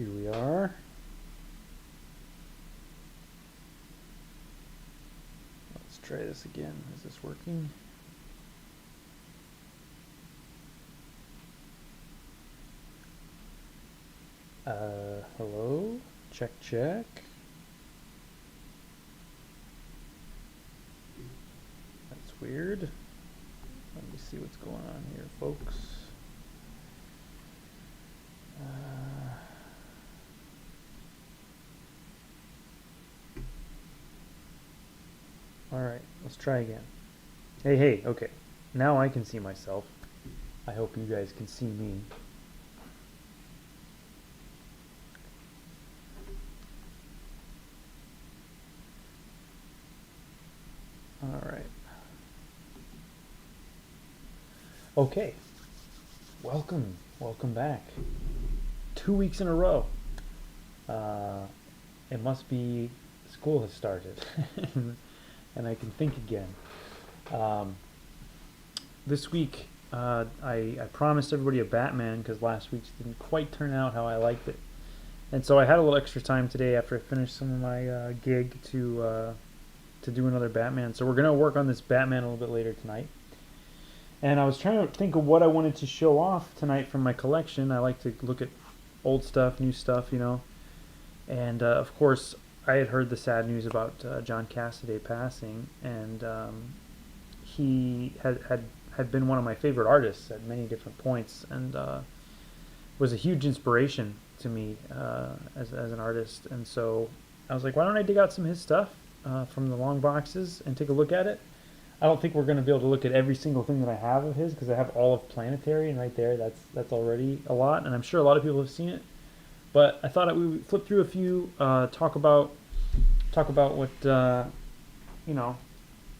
Here we are. Let's try this again. Is this working? Hello? Check, check. That's weird. Let me see what's going on here, folks. Alright, let's try again. Hey, okay. Now I can see myself. I hope you guys can see me. Alright. Okay. Welcome back. 2 weeks in a row. It must be school has started. And I can think again. This week, I promised everybody a Batman because last week's didn't quite turn out how I liked it. And so I had a little extra time today after I finished some of my gig to do another Batman. So we're going to work on this Batman a little bit later tonight. And I was trying to think of what I wanted to show off tonight from my collection. I like to look at old stuff, new stuff, you know. And of course, I had heard the sad news about John Cassaday passing, and he had been one of my favorite artists at many different points, and was a huge inspiration to me as an artist. And so I was like, why don't I dig out some of his stuff from the long boxes and take a look at it? I don't think we're going to be able to look at every single thing that I have of his, because I have all of Planetary, and right there, that's already a lot, and I'm sure a lot of people have seen it. But I thought we would flip through a few, talk about what you know,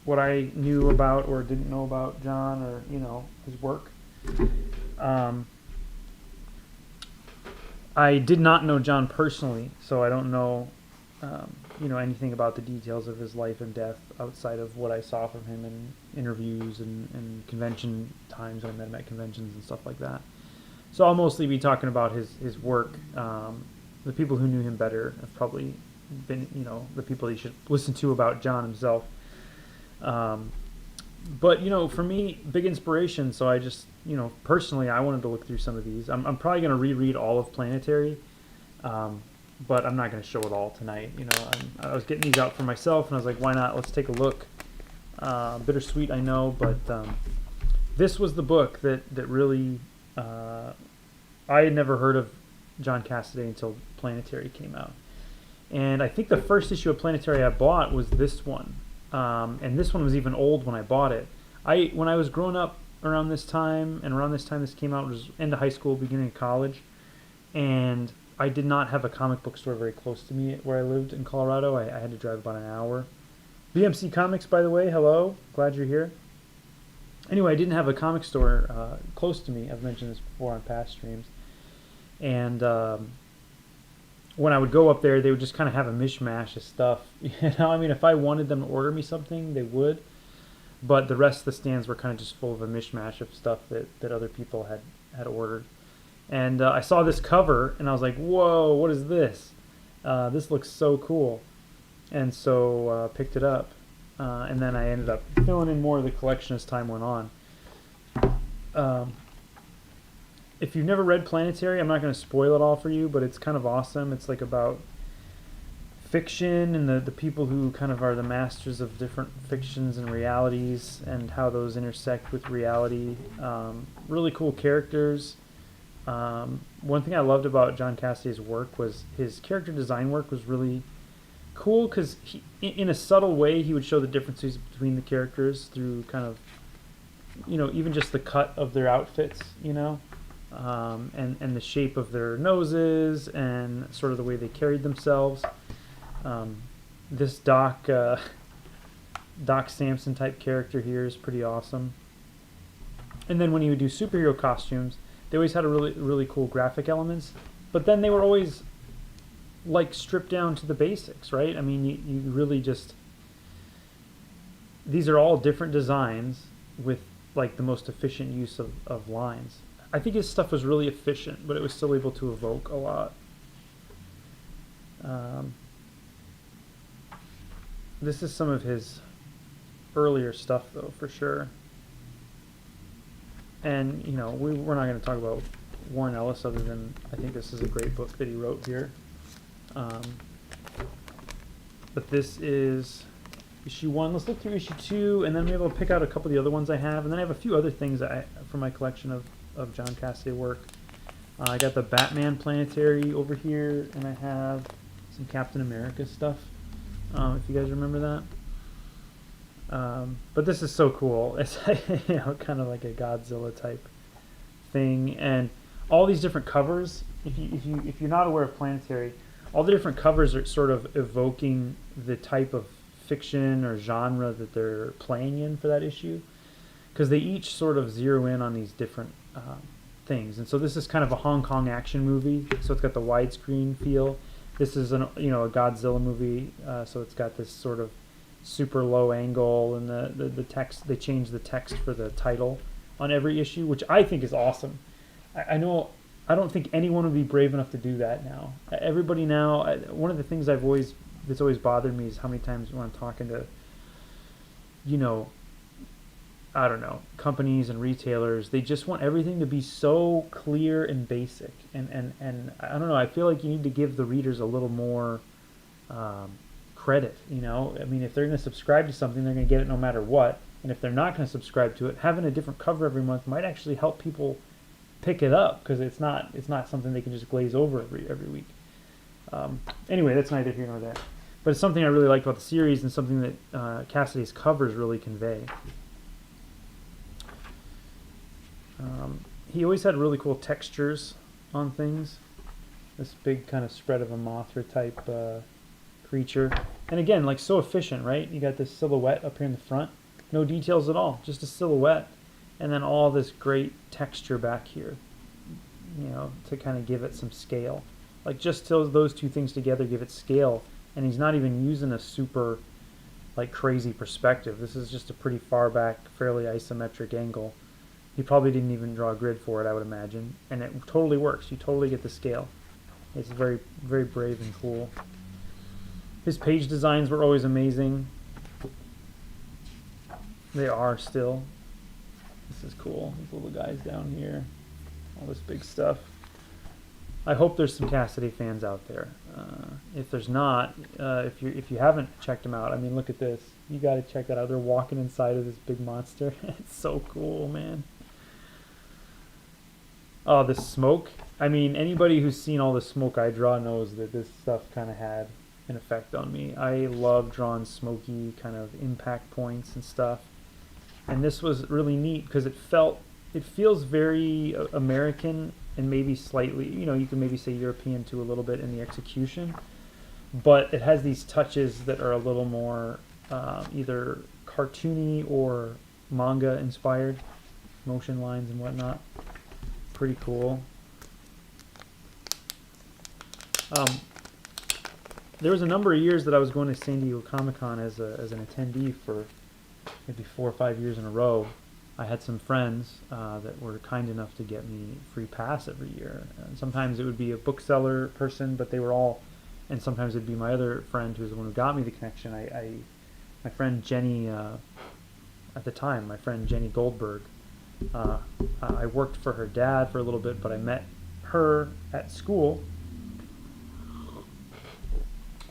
what I knew about or didn't know about John, or his work. I did not know John personally, so I don't know anything about the details of his life and death outside of what I saw from him in interviews and convention times when I met him at conventions and stuff like that. So I'll mostly be talking about his work. The people who knew him better have probably been, the people you should listen to about John himself. But, for me, big inspiration. So I just, personally, I wanted to look through some of these. I'm probably going to reread all of Planetary, but I'm not going to show it all tonight. I was getting these out for myself, and I was like, why not? Let's take a look. Bittersweet, I know, but this was the book that really... I had never heard of John Cassaday until Planetary came out. And I think the first issue of Planetary I bought was this one. And this one was even old when I bought it. When I was growing up around this time, and around this time this came out, it was end of high school, beginning of college. And I did not have a comic book store very close to me where I lived in Colorado. I had to drive about an hour. BMC Comics, by the way, hello. Glad you're here. Anyway, I didn't have a comic store close to me. I've mentioned this before on past streams. And when I would go up there, they would just kind of have a mishmash of stuff. I mean, if I wanted them to order me something, they would. But the rest of the stands were kind of just full of a mishmash of stuff that other people had ordered. And I saw this cover, and I was like, whoa, what is this? This looks so cool. And so picked it up. And then I ended up filling in more of the collection as time went on. If you've never read Planetary, I'm not going to spoil it all for you, but it's kind of awesome. It's like about fiction and the people who kind of are the masters of different fictions and realities and how those intersect with reality. Really cool characters. One thing I loved about John Cassaday's work was his character design work was really cool, because in a subtle way he would show the differences between the characters through kind of even just the cut of their outfits, and the shape of their noses and sort of the way they carried themselves. This Doc Samson type character here is pretty awesome. And then when he would do superhero costumes, they always had a really cool graphic elements, but then they were always like stripped down to the basics, right? I mean, you really just, these are all different designs with like the most efficient use of lines. I think his stuff was really efficient, but it was still able to evoke a lot. Um, this is some of his earlier stuff, though, for sure. And, you know, we're not going to talk about Warren Ellis other than I think this is a great book that he wrote here. But this is issue 1. Let's look through issue 2, and then maybe I'll pick out a couple of the other ones I have. And then I have a few other things from my collection of John Cassaday work. I got the Batman Planetary over here, and I have some Captain America stuff, if you guys remember that. But this is so cool. It's you know, kind of like a Godzilla type thing, and all these different covers. If you're not aware of Planetary, all the different covers are sort of evoking the type of fiction or genre that they're playing in for that issue, because they each sort of zero in on these different things. And so this is kind of a Hong Kong action movie, so it's got the widescreen feel. This is a Godzilla movie, so it's got this sort of super low angle, and the text, they change the text for the title on every issue, which I think is awesome. I know I don't think anyone would be brave enough to do that now. Everybody now, one of the things that's always bothered me is how many times when I'm talking to, I don't know, companies and retailers, they just want everything to be so clear and basic. And I don't know, I feel like you need to give the readers a little more credit, I mean, if they're going to subscribe to something, they're going to get it no matter what. And if they're not going to subscribe to it, having a different cover every month might actually help people pick it up, because it's not something they can just glaze over every week. Anyway, that's neither here nor there. But it's something I really liked about the series, and something that Cassaday's covers really convey. He always had really cool textures on things. This big kind of spread of a Mothra type creature. And again, like, so efficient, right? You got this silhouette up here in the front. No details at all, just a silhouette. And then all this great texture back here, to kind of give it some scale. Like, just those two things together give it scale. And he's not even using a super, like, crazy perspective. This is just a pretty far back, fairly isometric angle. He probably didn't even draw a grid for it, I would imagine. And it totally works. You totally get the scale. It's very, very brave and cool. His page designs were always amazing. They are still. This is cool. These little guys down here. All this big stuff. I hope there's some Cassaday fans out there. If there's not, if you haven't checked them out, I mean, look at this. You got to check that out. They're walking inside of this big monster. It's so cool, man. Oh, the smoke. I mean, anybody who's seen all the smoke I draw knows that this stuff kind of had an effect on me. I love drawing smoky kind of impact points and stuff. And this was really neat because it feels very American, and maybe slightly, you can maybe say European too a little bit in the execution. But it has these touches that are a little more either cartoony or manga inspired, motion lines and whatnot. Pretty cool. There was a number of years that I was going to San Diego Comic-Con as an attendee for maybe 4 or 5 years in a row. I had some friends that were kind enough to get me free pass every year. And sometimes it would be a bookseller person, but they were all, and sometimes it'd be my other friend who was the one who got me the connection. My friend Jenny, at the time, my friend Jenny Goldberg, I worked for her dad for a little bit, but I met her at school,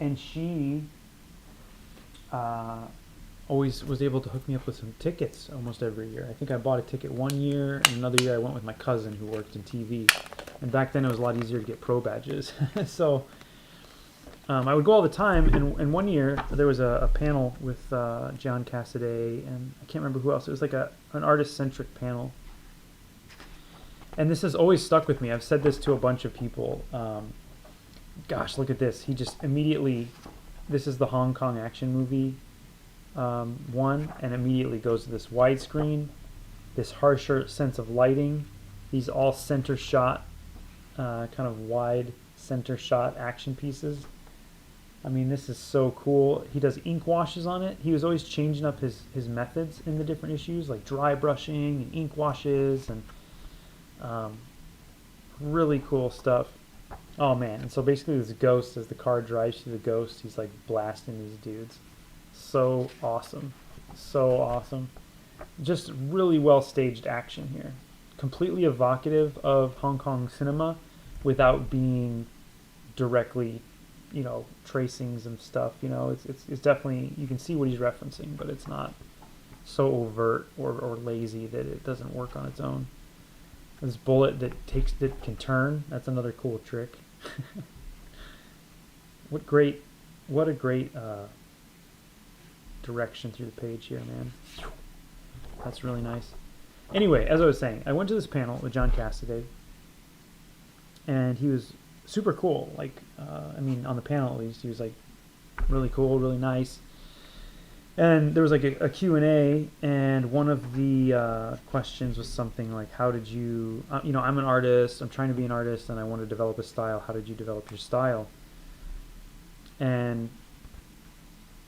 and she always was able to hook me up with some tickets almost every year. I think I bought a ticket one year, and another year I went with my cousin who worked in TV. And back then it was a lot easier to get pro badges. So I would go all the time, and one year there was a panel with John Cassaday, and I can't remember who else. It was like an artist-centric panel. And this has always stuck with me. I've said this to a bunch of people. Gosh, look at this. He just immediately, this is the Hong Kong action movie one, and immediately goes to this widescreen, this harsher sense of lighting, these all center shot, kind of wide center shot action pieces. I mean, this is so cool. He does ink washes on it. He was always changing up his methods in the different issues, like dry brushing and ink washes, and really cool stuff. Oh man, and so basically this ghost, as the car drives through the ghost, he's like blasting these dudes. So awesome. So awesome. Just really well staged action here. Completely evocative of Hong Kong cinema without being directly, tracings and stuff. It's definitely, you can see what he's referencing, but it's not so overt or lazy that it doesn't work on its own. This bullet that can turn, that's another cool trick. What a great direction through the page here, man. That's really nice. Anyway, as I was saying, I went to this panel with John Cassaday, and he was super cool. Like, on the panel at least, he was like really cool, really nice. And there was like a Q&A, and one of the questions was something like, how did you, I'm an artist, I'm trying to be an artist, and I want to develop a style. How did you develop your style? And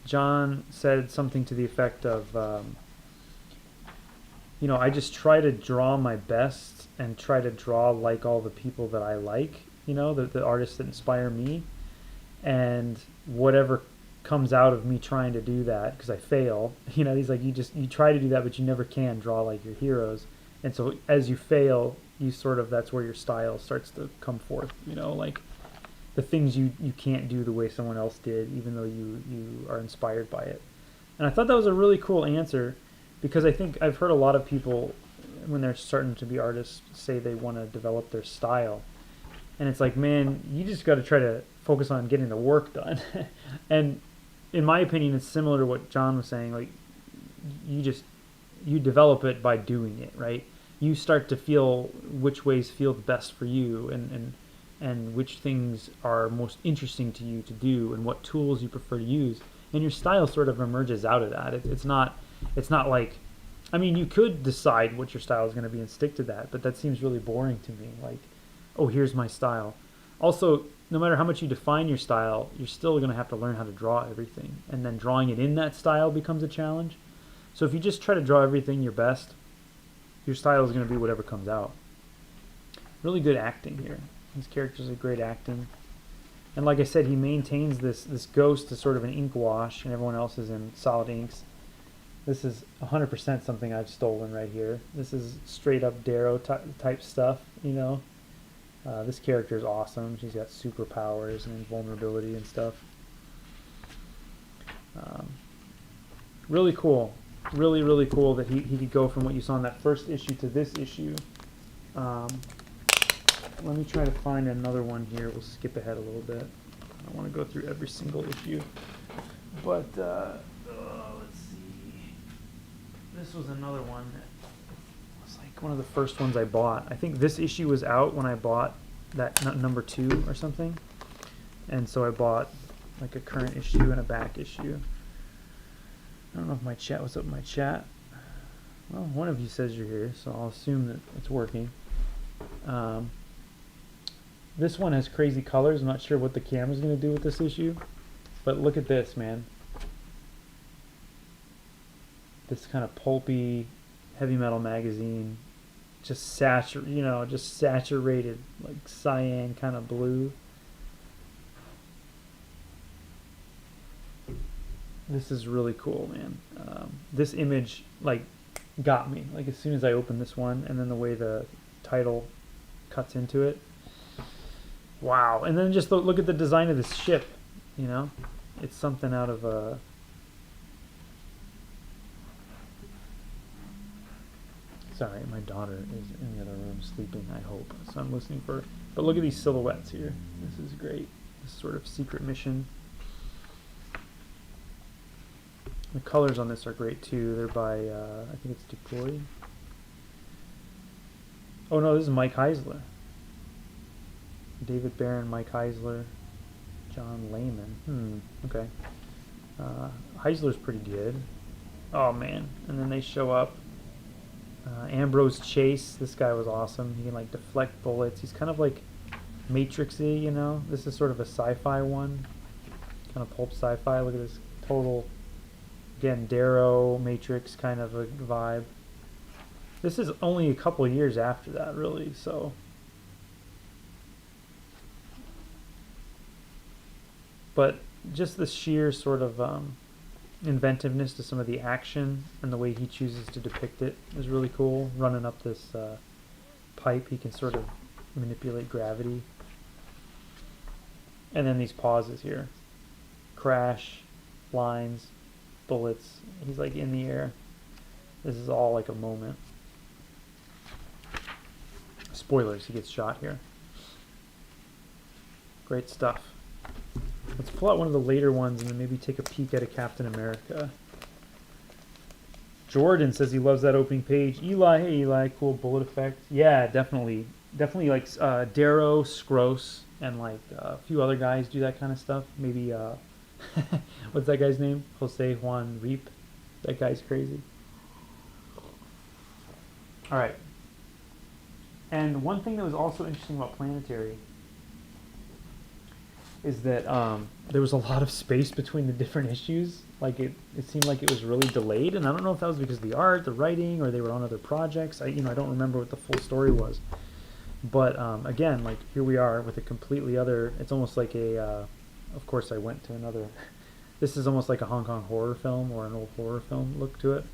John said something to the effect of, I just try to draw my best and try to draw like all the people that I like, the artists that inspire me. And whatever comes out of me trying to do that, because I fail, he's like, you try to do that, but you never can draw like your heroes. And so as you fail, that's where your style starts to come forth, like the things you can't do the way someone else did, even though you are inspired by it. And I thought that was a really cool answer, because I think I've heard a lot of people, when they're starting to be artists, say they want to develop their style. And it's like, man, you just got to try to focus on getting the work done. And in my opinion, it's similar to what John was saying. Like, you develop it by doing it, right? You start to feel which ways feel the best for you, and which things are most interesting to you to do, and what tools you prefer to use. And your style sort of emerges out of that. It's not like, you could decide what your style is going to be and stick to that, but that seems really boring to me. Like, oh, here's my style. Also, no matter how much you define your style, you're still going to have to learn how to draw everything. And then drawing it in that style becomes a challenge. So if you just try to draw everything your best, your style is going to be whatever comes out. Really good acting here. These characters are great acting. And like I said, he maintains this ghost as sort of an ink wash, and everyone else is in solid inks. This is 100% something I've stolen right here. This is straight up Darrow type stuff, This character is awesome. She's got superpowers and invulnerability and stuff. Really cool. Really, really cool that he could go from what you saw in that first issue to this issue. Let me try to find another one here. We'll skip ahead a little bit. I don't want to go through every single issue. But, let's see. This was another one that was like one of the first ones I bought. I think this issue was out when I bought that number 2 or something. And so I bought like a current issue and a back issue. I don't know if my chat, what's up with my chat? Well, one of you says you're here, so I'll assume that it's working. This one has crazy colors. I'm not sure what the camera's going to do with this issue, but look at this, man. This kind of pulpy heavy metal magazine, just saturated like cyan kind of blue. This is really cool, man. This image like got me, like as soon as I opened this one, and then the way the title cuts into it. Wow. And then just look at the design of this ship, it's something out of a sorry, my daughter is in the other room sleeping, I hope, so I'm listening for her. But look at these silhouettes here. This is great. This sort of secret mission. The colors on this are great too. They're by I think it's Dupuy. Oh no, this is Mike Heisler. David Barron, Mike Heisler, John Layman. Okay. Heisler's pretty good. Oh man. And then they show up. Ambrose Chase, this guy was awesome. He can like deflect bullets. He's kind of like Matrixy, This is sort of a sci-fi one. Kind of pulp sci-fi. Look at this total, again, Darrow, Matrix kind of a vibe. This is only a couple years after that, really, so But just the sheer sort of inventiveness to some of the action and the way he chooses to depict it is really cool. Running up this pipe, he can sort of manipulate gravity. And then these pauses here. Crash, lines, bullets. He's like in the air. This is all like a moment. Spoilers, he gets shot here. Great stuff. Let's pull out one of the later ones and then maybe take a peek at a Captain America. Jordan says he loves that opening page. Eli, hey Eli, cool bullet effect. Yeah, definitely. Definitely like Darrow, Scrose, and like a few other guys do that kind of stuff. Maybe, what's that guy's name? Jose Juan Reap. That guy's crazy. Alright. And one thing that was also interesting about Planetary is that there was a lot of space between the different issues. Like it seemed like it was really delayed, and I don't know if that was because of the art, the writing, or they were on other projects. I don't remember what the full story was. But again, like here we are with a completely other. It's almost like a. Of course, I went to another. This is almost like a Hong Kong horror film or an old horror film look to it.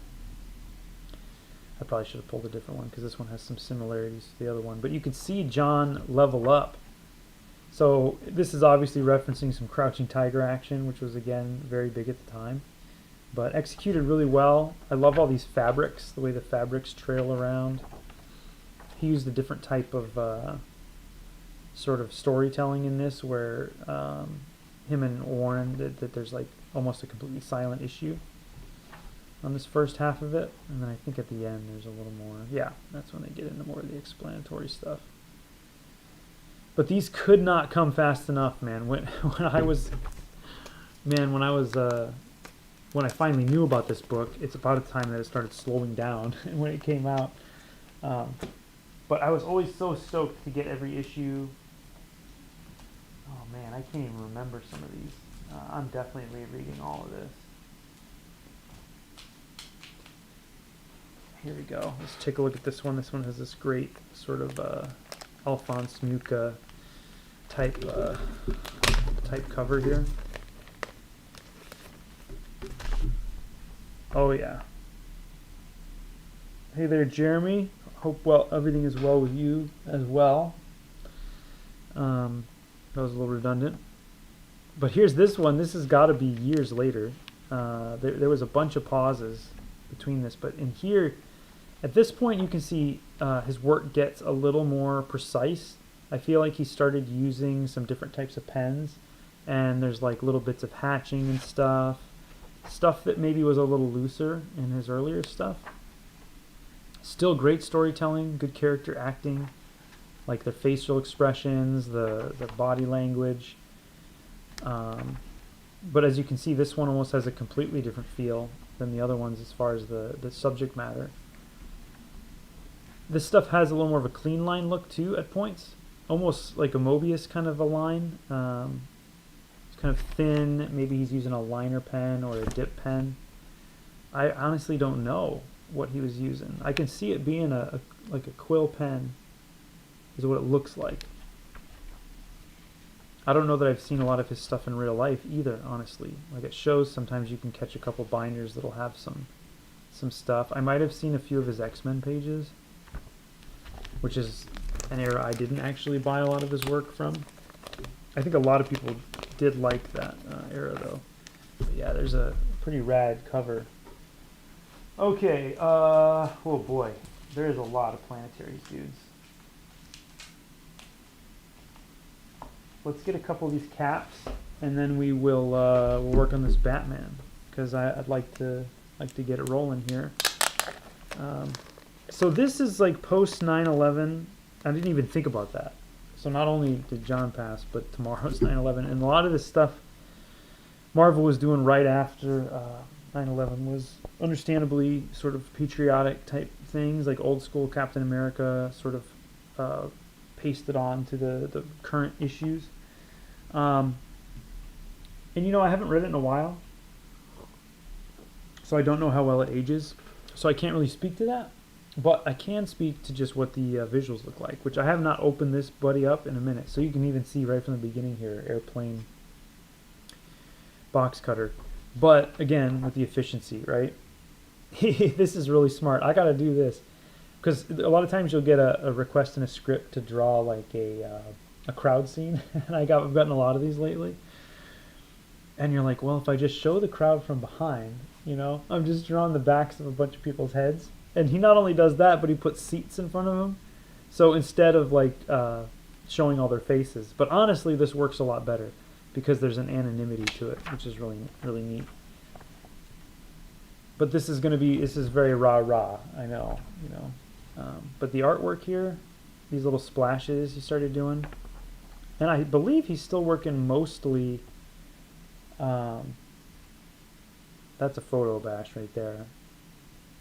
I probably should have pulled a different one because this one has some similarities to the other one. But you can see John level up. So this is obviously referencing some Crouching Tiger action, which was, again, very big at the time. But executed really well. I love all these fabrics, the way the fabrics trail around. He used a different type of sort of storytelling in this where him and Warren, that there's like almost a completely silent issue on this first half of it. And then I think at the end there's a little more. Yeah, that's when they get into more of the explanatory stuff. But these could not come fast enough, man. When I finally knew about this book, it's about a time that it started slowing down when it came out. But I was always so stoked to get every issue. Oh man, I can't even remember some of these. I'm definitely rereading all of this. Here we go. Let's take a look at this one. This one has this great sort of Alphonse Mucha type cover here. Oh yeah. Hey there, Jeremy. Hope everything is well with you as well. That was a little redundant. But here's this one. This has got to be years later. There was a bunch of pauses between this, but in here, at this point, you can see his work gets a little more precise. I feel like he started using some different types of pens, and there's like little bits of hatching and stuff that maybe was a little looser in his earlier stuff. Still great storytelling, good character acting, like the facial expressions, the body language. But as you can see, this one almost has a completely different feel than the other ones as far as the subject matter. This stuff has a little more of a clean line look too at points, almost like a Mobius kind of a line. It's kind of thin. Maybe he's using a liner pen or a dip pen. I honestly don't know what he was using. I can see it being like a quill pen is what it looks like. I don't know that I've seen a lot of his stuff in real life either, honestly. Like it shows sometimes you can catch a couple binders that'll have some stuff. I might have seen a few of his X-Men pages, which is an era I didn't actually buy a lot of his work from. I think a lot of people did like that era though. But yeah, there's a pretty rad cover. Okay, oh boy, there's a lot of Planetaries, dudes. Let's get a couple of these caps, and then we will we'll work on this Batman, because I'd like to get it rolling here. So this is like post 9/11. I didn't even think about that. So not only did John pass, but tomorrow's 9/11, and a lot of this stuff Marvel was doing right after 9/11 was understandably sort of patriotic type things, like old school Captain America, sort of pasted on to the current issues. And I haven't read it in a while, so I don't know how well it ages, so I can't really speak to that, but I can speak to just what the visuals look like, which I have not opened this buddy up in a minute. So you can even see right from the beginning here, airplane box cutter. But again, with the efficiency, right? This is really smart. I got to do this because a lot of times you'll get a request in a script to draw like a crowd scene, and I've gotten a lot of these lately. And you're like, well, if I just show the crowd from behind, I'm just drawing the backs of a bunch of people's heads. And he not only does that, but he puts seats in front of them. So instead of like showing all their faces, but honestly, this works a lot better because there's an anonymity to it, which is really, really neat. But this is very rah-rah, I know, but the artwork here, these little splashes he started doing, and I believe he's still working mostly, that's a photo bash right there.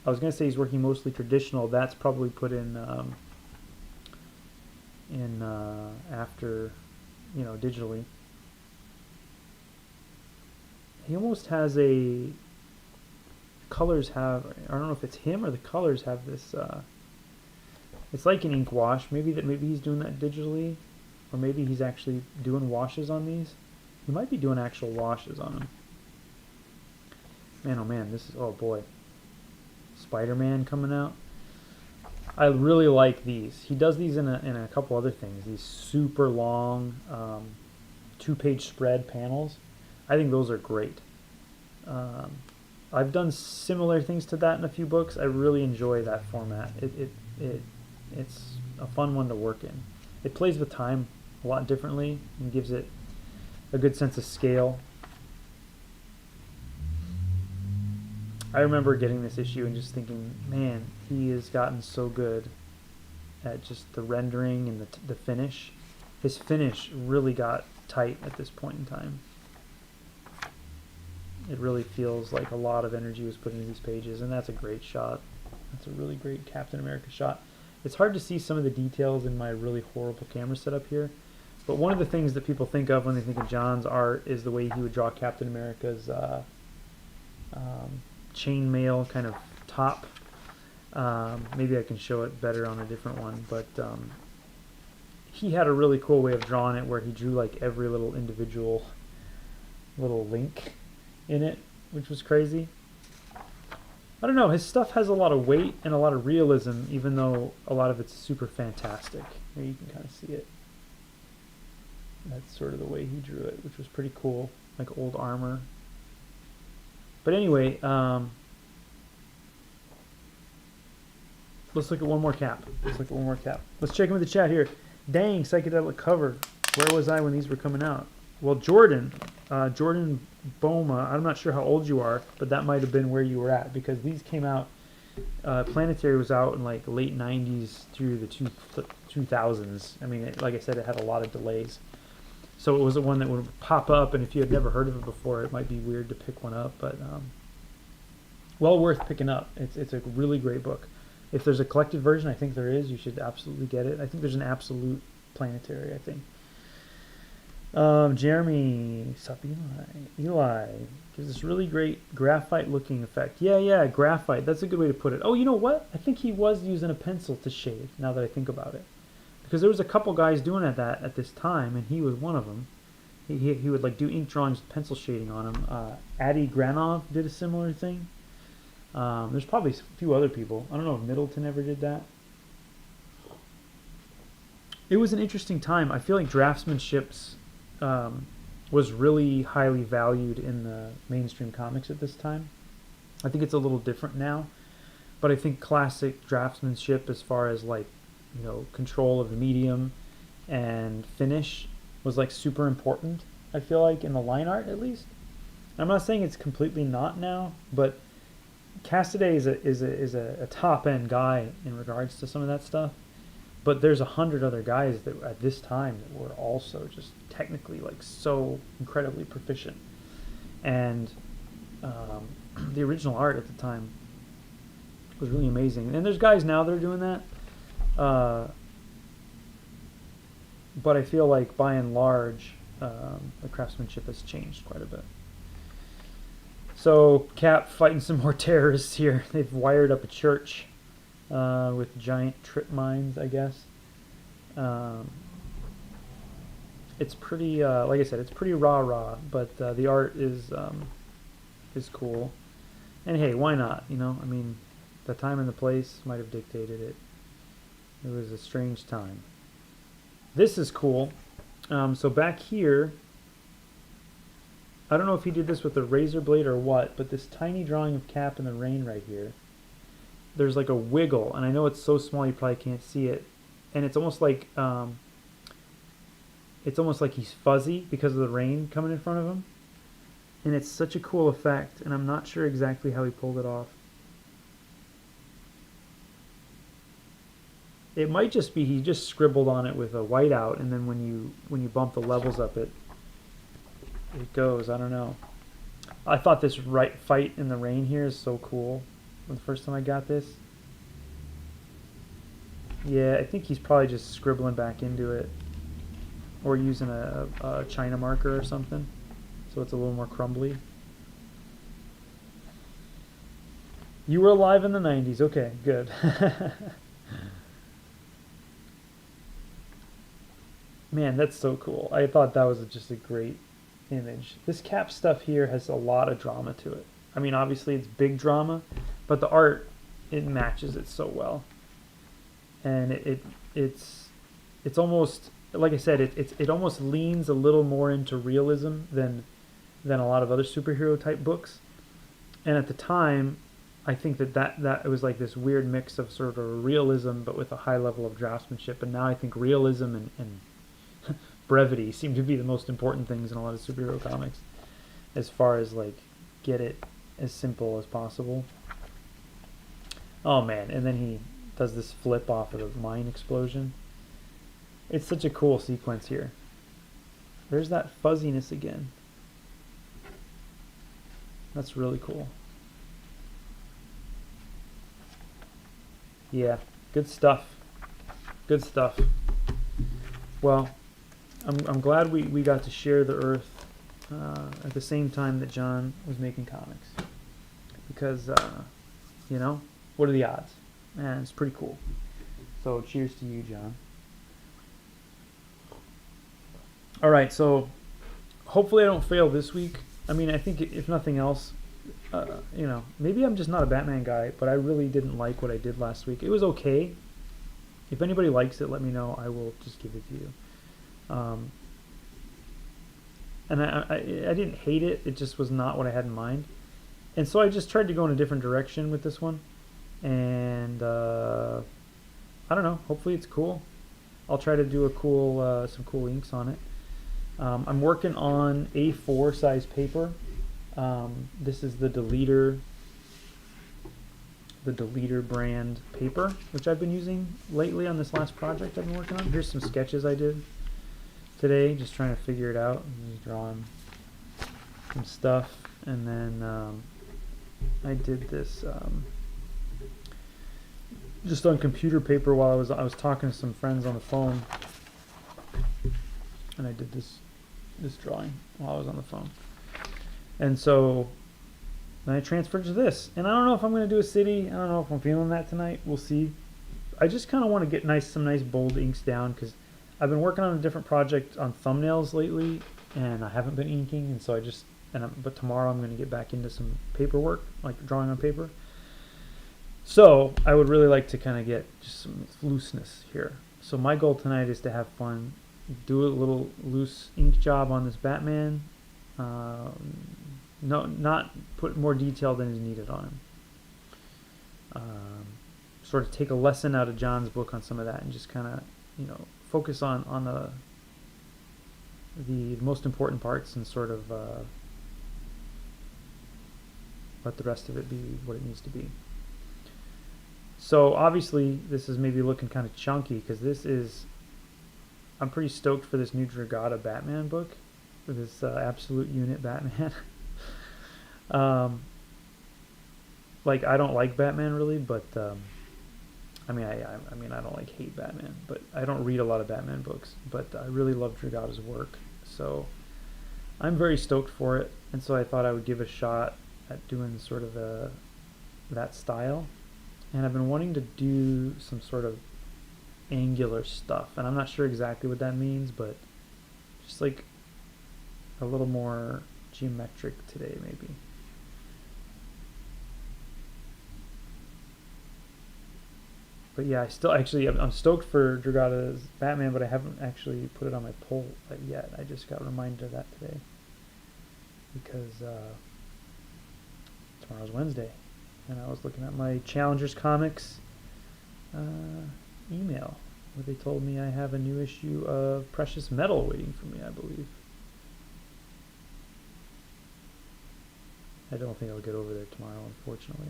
I was going to say he's working mostly traditional. That's probably put in after, digitally. He almost has colors have, I don't know if it's him or the colors have this, it's like an ink wash. Maybe he's doing that digitally, or maybe he's actually doing washes on these. He might be doing actual washes on them. Man, oh man, oh boy. Spider-Man coming out. I really like these. He does these in a couple other things. These super long 2-page spread panels. I think those are great. I've done similar things to that in a few books. I really enjoy that format. It's a fun one to work in. It plays with time a lot differently and gives it a good sense of scale. I remember getting this issue and just thinking, man, he has gotten so good at just the rendering and the finish. His finish really got tight at this point in time. It really feels like a lot of energy was put into these pages, and that's a great shot. That's a really great Captain America shot. It's hard to see some of the details in my really horrible camera setup here, but one of the things that people think of when they think of John's art is the way he would draw Captain America's chainmail kind of top. Maybe I can show it better on a different one, but he had a really cool way of drawing it where he drew like every little individual little link in it, which was crazy. I don't know, his stuff has a lot of weight and a lot of realism, even though a lot of it's super fantastic. Here you can kind of see it. That's sort of the way he drew it, which was pretty cool, like old armor. But anyway, let's look at one more cap. Let's check in with the chat here. Dang, psychedelic cover. Where was I when these were coming out? Well, Jordan Boma, I'm not sure how old you are, but that might have been where you were at, because these came out, Planetary was out in like late 90s through the 2000s. I mean, like I said, it had a lot of delays. So it was the one that would pop up, and if you had never heard of it before, it might be weird to pick one up, but well worth picking up. It's a really great book. If there's a collected version, I think there is, you should absolutely get it. I think there's an absolute Planetary, I think. Jeremy, sup Eli gives this really great graphite looking effect. Yeah, graphite. That's a good way to put it. Oh, you know what? I think he was using a pencil to shade, now that I think about it. Because there was a couple guys doing that at this time, and he was one of them. He would like do ink drawings with pencil shading on them. Adi Granov did a similar thing. There's probably a few other people. I don't know if Middleton ever did that. It was an interesting time. I feel like draftsmanship's was really highly valued in the mainstream comics at this time. I think it's a little different now, but I think classic draftsmanship, as far as like, control of the medium and finish, was like super important, I feel like, in the line art at least. I'm not saying it's completely not now, but Cassaday is a top end guy in regards to some of that stuff. But there's 100 other guys that at this time that were also just technically like so incredibly proficient, and the original art at the time was really amazing. And there's guys now that are doing that, but I feel like by and large the craftsmanship has changed quite a bit. So Cap fighting some more terrorists here. They've wired up a church with giant trip mines, I guess. it's pretty, like I said, it's pretty raw, but the art is cool. And hey, why not? You know, I mean, the time and the place might have dictated it. It was a strange time. This is cool. So back here, I don't know if he did this with a razor blade or what, but this tiny drawing of Cap in the rain right here, there's like a wiggle, and I know it's so small you probably can't see it, and it's almost like he's fuzzy because of the rain coming in front of him, and it's such a cool effect, and I'm not sure exactly how he pulled it off. It might just be he just scribbled on it with a whiteout, and then when you bump the levels up, it goes. I don't know. I thought this fight in the rain here is so cool. The first time I got this, yeah, I think he's probably just scribbling back into it, or using a China marker or something, so it's a little more crumbly. You were alive in the 90s. Okay, good. Man, that's so cool. I thought that was just a great image. This Cap stuff here has a lot of drama to it. I mean, obviously it's big drama, but the art, it matches it so well. And it's almost, like I said, it almost leans a little more into realism than a lot of other superhero type books. And at the time, I think that it was like this weird mix of sort of realism but with a high level of draftsmanship. And now I think realism and brevity seem to be the most important things in a lot of superhero comics, as far as like get it as simple as possible. Oh man, and then he does this flip off of the mine explosion. It's such a cool sequence here. There's that fuzziness again. That's really cool. Yeah, good stuff. Good stuff. Well, I'm glad we got to share the Earth at the same time that John was making comics. Because, you know, what are the odds? Man, it's pretty cool. So cheers to you, John. All right, so hopefully I don't fail this week. I mean, I think if nothing else, you know, maybe I'm just not a Batman guy, but I really didn't like what I did last week. It was okay. If anybody likes it, let me know. I will just give it to you. And I didn't hate it. It just was not what I had in mind. And so I just tried to go in a different direction with this one. And I don't know. Hopefully it's cool. I'll try to do some cool inks on it. I'm working on A4 size paper. This is the Deleter brand paper, which I've been using lately on this last project I've been working on. Here's some sketches I did today, just trying to figure it out. I'm just drawing some stuff, and then I did this just on computer paper while I was talking to some friends on the phone, and I did this drawing while I was on the phone. And so then I transferred to this, and I don't know if I'm going to do a city. I don't know if I'm feeling that tonight. We'll see. I just kind of want to get some nice bold inks down, because I've been working on a different project on thumbnails lately, and I haven't been inking, and so but tomorrow I'm going to get back into some paperwork, like drawing on paper. So I would really like to kind of get just some looseness here. So my goal tonight is to have fun, do a little loose ink job on this Batman. No, not put more detail than is needed on him. Sort of take a lesson out of John's book on some of that, and just kind of, you know, focus on the most important parts, and sort of let the rest of it be what it needs to be. So obviously this is maybe looking kind of chunky, because I'm pretty stoked for this new Dragata Batman book, for this Absolute Unit Batman. Like, I don't like Batman really, but I mean I don't like hate Batman, but I don't read a lot of Batman books, but I really love Dragata's work, so I'm very stoked for it. And so I thought I would give a shot at doing sort of that style. And I've been wanting to do some sort of angular stuff, and I'm not sure exactly what that means, but just like a little more geometric today, maybe. But yeah, I still actually I'm stoked for Dragata's Batman, but I haven't actually put it on my poll yet. I just got reminded of that today because tomorrow's Wednesday, and I was looking at my Challengers Comics email where they told me I have a new issue of Precious Metal waiting for me, I believe. I don't think I'll get over there tomorrow, unfortunately.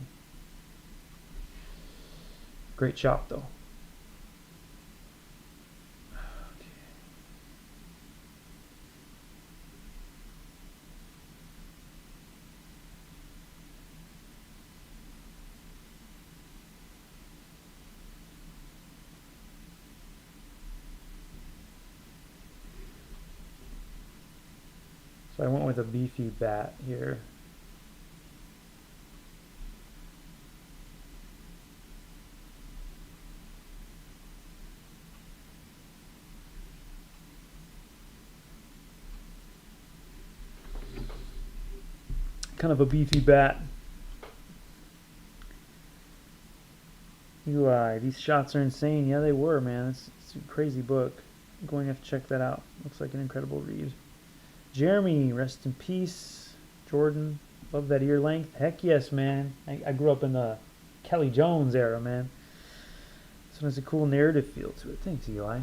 Great shop, though. Okay. So I went with a beefy bat here. Kind of a beefy bat. Eli, these shots are insane. Yeah, they were, man. It's a crazy book. I'm going to have to check that out. Looks like an incredible read. Jeremy, rest in peace. Jordan, love that ear length. Heck yes, man. I grew up in the Kelly Jones era, man. This one has a cool narrative feel to it. Thanks, Eli.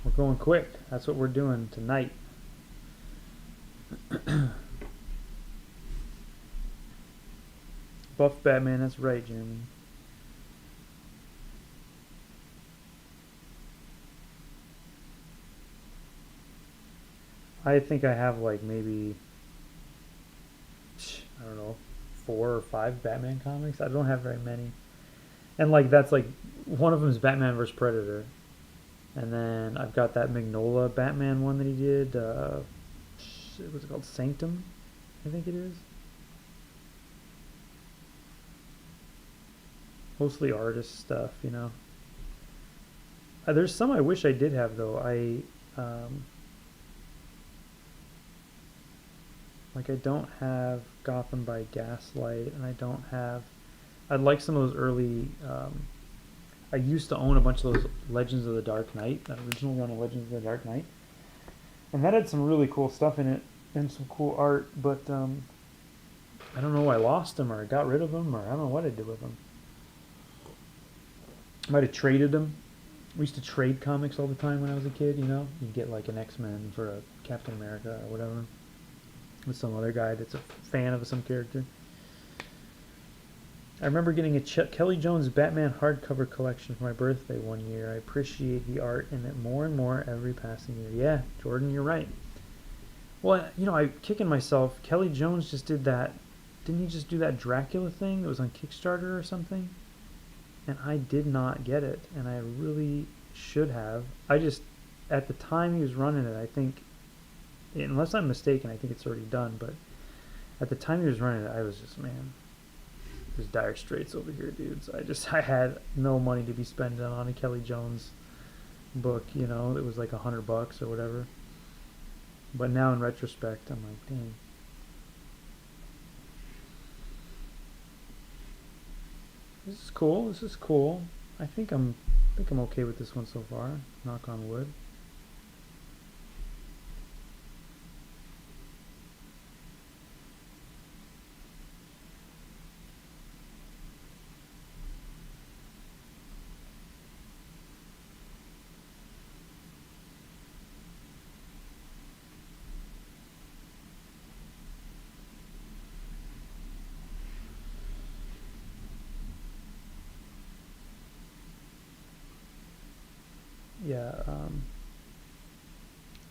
We're going quick. That's what we're doing tonight. Buff Batman, that's right, Jeremy. I think I have like maybe, I don't know, 4 or 5 Batman comics. I don't have very many. And like that's like one of them is Batman vs Predator. And then I've got that Mignola Batman one that he did. What's it called? Sanctum, I think it is. Mostly artist stuff, you know. There's some I wish I did have though. Like I don't have Gotham by Gaslight, and I don't have. I'd like some of those early. I used to own a bunch of those Legends of the Dark Knight, that original run of Legends of the Dark Knight, and that had some really cool stuff in it and some cool art. But I don't know. I lost them or I got rid of them or I don't know what I did with them. I might have traded them. We used to trade comics all the time when I was a kid. You know, you'd get like an X-Men for a Captain America or whatever with some other guy that's a fan of some character. I remember getting a Kelly Jones Batman hardcover collection for my birthday one year. I appreciate the art in it more and more every passing year. Yeah, Jordan, you're right. Well, you know, I'm kicking myself. Kelly Jones just did that. Didn't he just do that Dracula thing that was on Kickstarter or something? And I did not get it, and I really should have. I just, at the time he was running it, I think, unless I'm mistaken, I think it's already done, but at the time he was running it, I was just, man, there's dire straits over here, dudes. I had no money to be spending on a Kelly Jones book, you know. It was like $100 or whatever. But now in retrospect, I'm like, dang. This is cool. This is cool. I think I'm okay with this one so far. Knock on wood.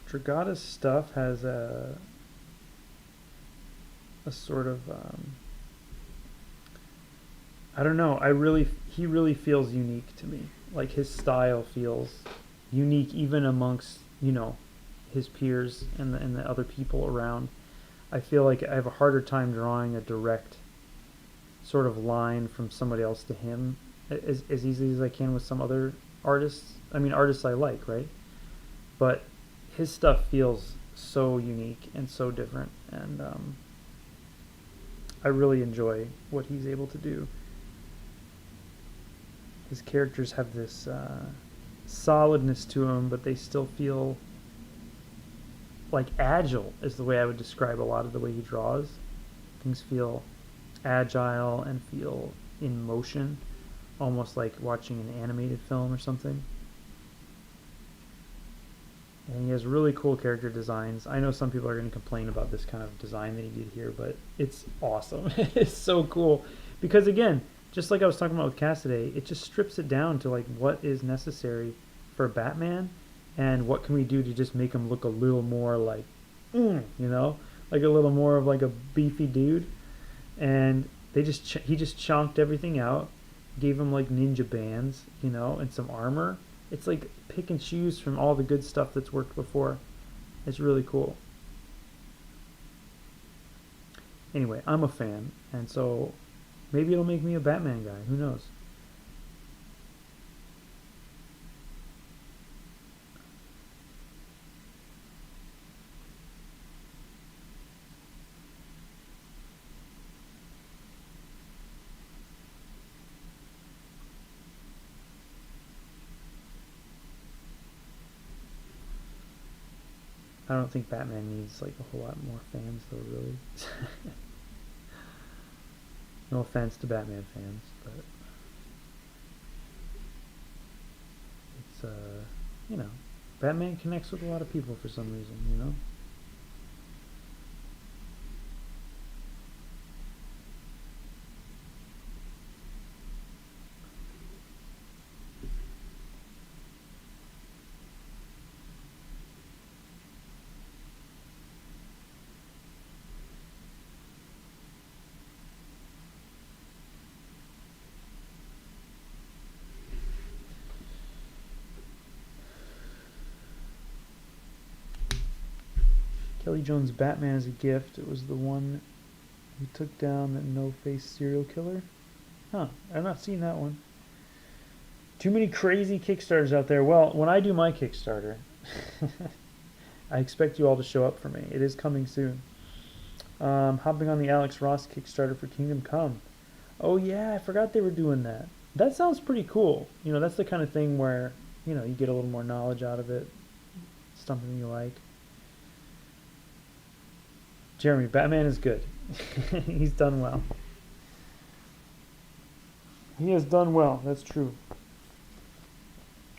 Dragata's stuff has a sort of I don't know. He really feels unique to me. Like his style feels unique even amongst his peers and the other people around. I feel like I have a harder time drawing a direct sort of line from somebody else to him as easily as I can with some other artists. I mean, artists I like, right? But his stuff feels so unique and so different, and I really enjoy what he's able to do. His characters have this solidness to them, but they still feel like agile is the way I would describe a lot of the way he draws. Things feel agile and feel in motion, almost like watching an animated film or something. And he has really cool character designs. I know some people are going to complain about this kind of design that he did here, but it's awesome. It's so cool. Because again, just like I was talking about with Cassaday, it just strips it down to like what is necessary for Batman and what can we do to just make him look a little more like, like a little more of like a beefy dude. And he just chonked everything out, gave him like ninja bands, and some armor. It's like pick and choose from all the good stuff that's worked before. It's really cool. Anyway, I'm a fan, and so maybe it'll make me a Batman guy. Who knows? I don't think Batman needs like a whole lot more fans though, really. No offense to Batman fans, but it's Batman connects with a lot of people for some reason. Kelly Jones' Batman as a gift. It was the one who took down the no-face serial killer. Huh, I've not seen that one. Too many crazy Kickstarters out there. Well, when I do my Kickstarter, I expect you all to show up for me. It is coming soon. Hopping on the Alex Ross Kickstarter for Kingdom Come. Oh yeah, I forgot they were doing that. That sounds pretty cool. That's the kind of thing where, you get a little more knowledge out of it. Something you like. Jeremy, Batman is good. He's done well. He has done well, that's true.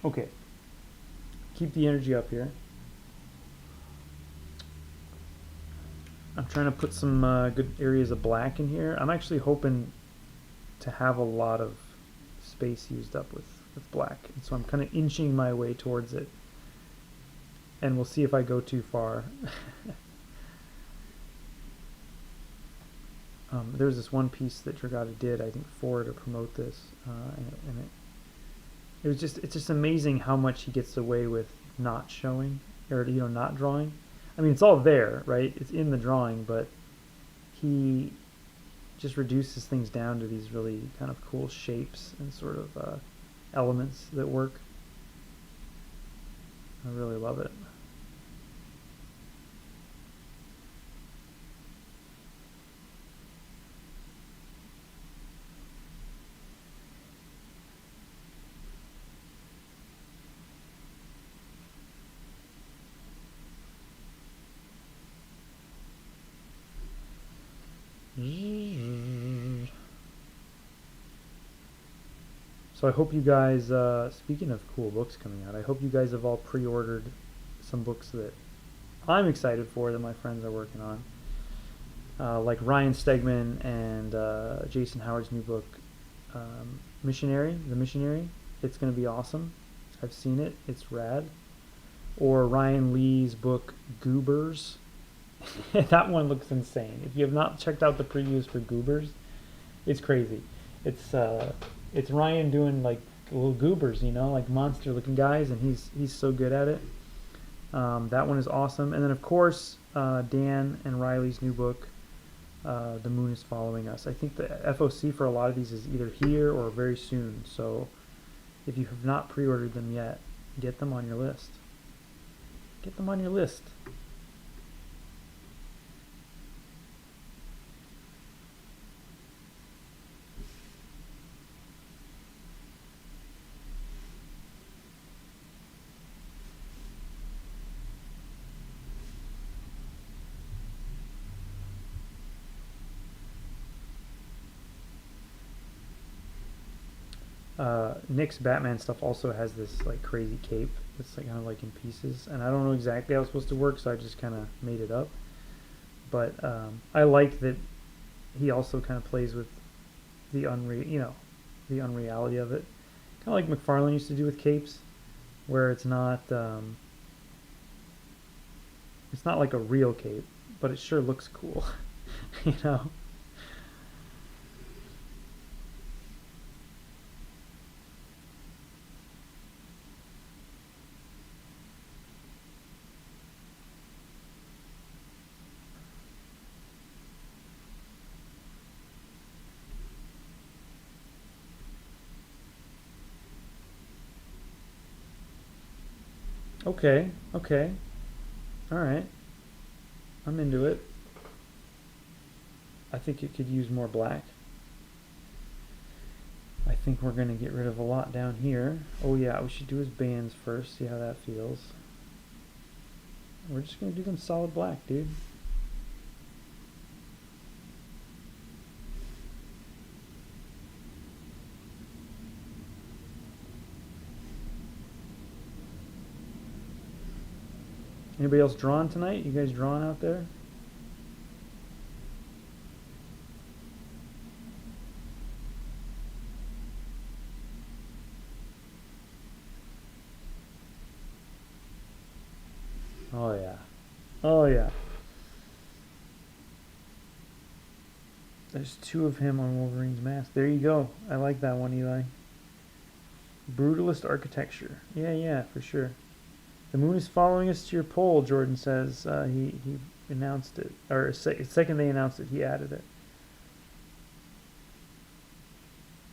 Okay. Keep the energy up here. I'm trying to put some good areas of black in here. I'm actually hoping to have a lot of space used up with black. And so I'm kind of inching my way towards it. And we'll see if I go too far. There was this one piece that Dragata did, I think, to promote this, and it's just amazing how much he gets away with not showing or not drawing. I mean, it's all there, right? It's in the drawing, but he just reduces things down to these really kind of cool shapes and sort of elements that work. I really love it. So I hope you guys, speaking of cool books coming out, I hope you guys have all pre-ordered some books that I'm excited for that my friends are working on. Like Ryan Stegman and Jason Howard's new book, The Missionary. It's going to be awesome. I've seen it. It's rad. or Ryan Lee's book Goobers. That one looks insane. If you have not checked out the previews for Goobers, it's crazy. It's Ryan doing like little goobers, like monster looking guys, and he's so good at it. That one is awesome. And then of course Dan and Riley's new book, The Moon is Following Us. I think the FOC for a lot of these is either here or very soon. So if you have not pre-ordered them yet, get them on your list. Get them on your list. Nick's Batman stuff also has this like crazy cape that's like kind of like in pieces, and I don't know exactly how it's supposed to work, so I just kind of made it up. But I like that he also kind of plays with the the unreality of it, kind of like McFarlane used to do with capes, where it's not like a real cape, but it sure looks cool, you know. Okay, okay, all right, I'm into it. I think it could use more black. I think we're gonna get rid of a lot down here. Oh yeah, we should do his bands first, see how that feels. We're just gonna do them solid black, dude. Anybody else drawing tonight? You guys drawing out there? Oh yeah. Oh yeah. There's two of him on Wolverine's mask. There you go. I like that one, Eli. Brutalist architecture. Yeah, yeah, for sure. The moon is following us to your pole, Jordan says. He announced it. Or second they announced it, he added it.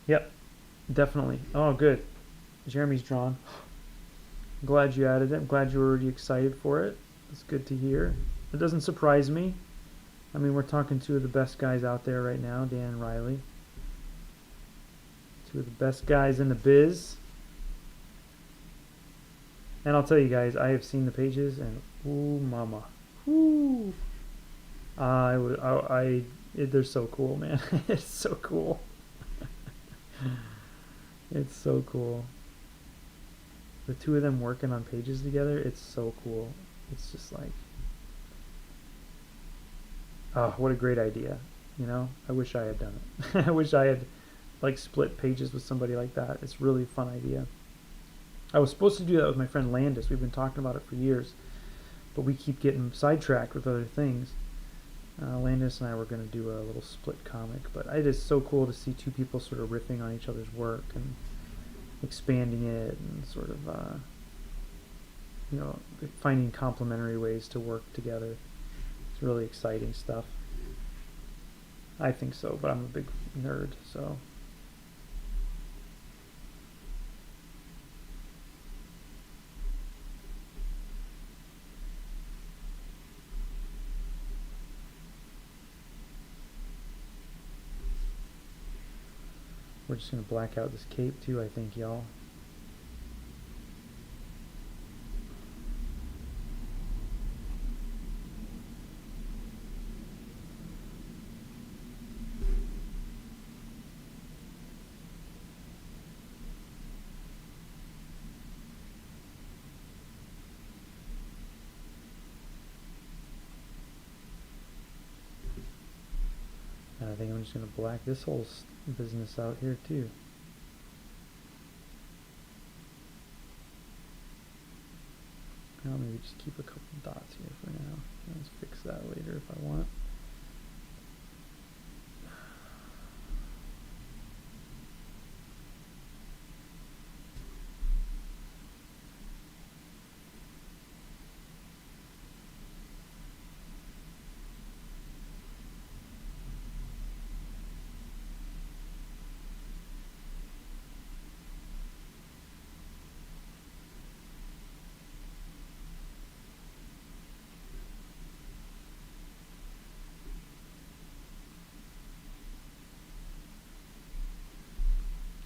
Yep, definitely. Oh, good. Jeremy's drawn. I'm glad you added it. I'm glad you were already excited for it. It's good to hear. It doesn't surprise me. I mean, we're talking two of the best guys out there right now, Dan and Riley. Two of the best guys in the biz. And I'll tell you guys, I have seen the pages, and ooh, mama, ooh, they're so cool, man. It's so cool. It's so cool. The two of them working on pages together, it's so cool. It's just like, oh, what a great idea. I wish I had done it. I wish I had like split pages with somebody like that. It's really a fun idea. I was supposed to do that with my friend Landis. We've been talking about it for years, but we keep getting sidetracked with other things. Landis and I were going to do a little split comic, but it is so cool to see two people sort of riffing on each other's work and expanding it and sort of, finding complementary ways to work together. It's really exciting stuff. I think so, but I'm a big nerd, so. We're just going to black out this cape too, I think, y'all. And I think I'm just going to black this whole business out here too. maybe just keep a couple dots here for now. Let's fix that later if I want.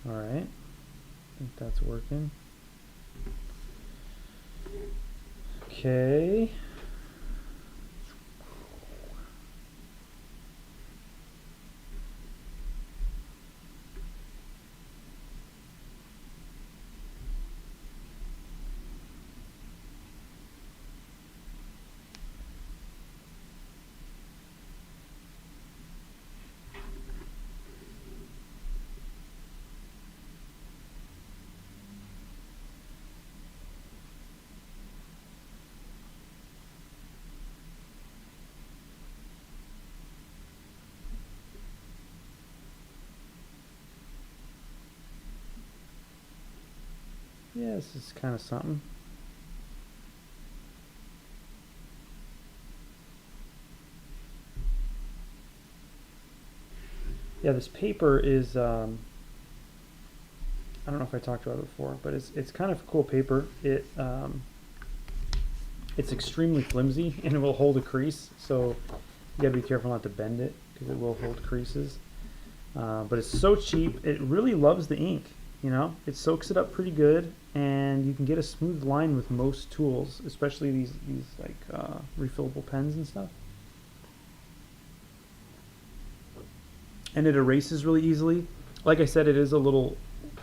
All right, I think that's working. Okay. Yeah, this is kind of something. Yeah, this paper is, I don't know if I talked about it before, but it's kind of a cool paper. It's extremely flimsy and it will hold a crease, so you gotta be careful not to bend it because it will hold creases. But it's so cheap, it really loves the ink, you know? It soaks it up pretty good, and you can get a smooth line with most tools, especially these like refillable pens and stuff. And it erases really easily. Like I said, it is a little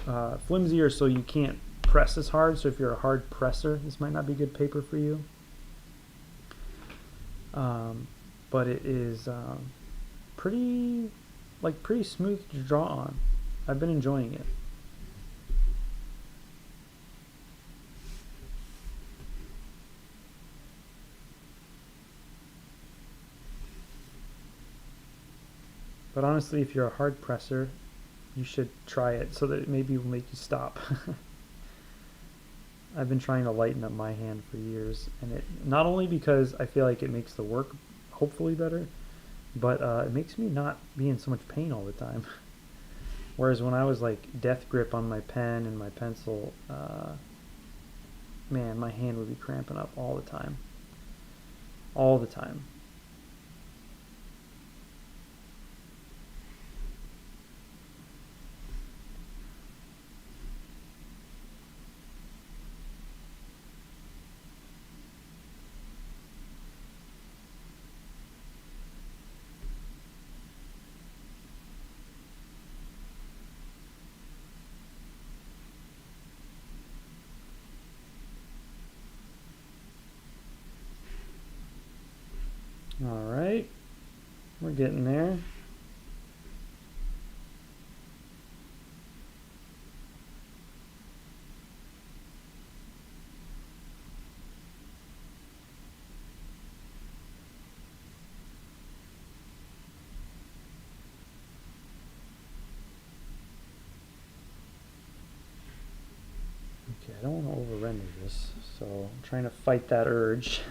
flimsier, so you can't press as hard. So if you're a hard presser, this might not be good paper for you. But it is pretty smooth to draw on. I've been enjoying it. But honestly, if you're a hard presser, you should try it so that it maybe will make you stop. I've been trying to lighten up my hand for years, and it not only because I feel like it makes the work hopefully better, but it makes me not be in so much pain all the time. Whereas when I was like death grip on my pen and my pencil, man, my hand would be cramping up all the time. All the time. All right, we're getting there. Okay, I don't want to over-render this, so I'm trying to fight that urge.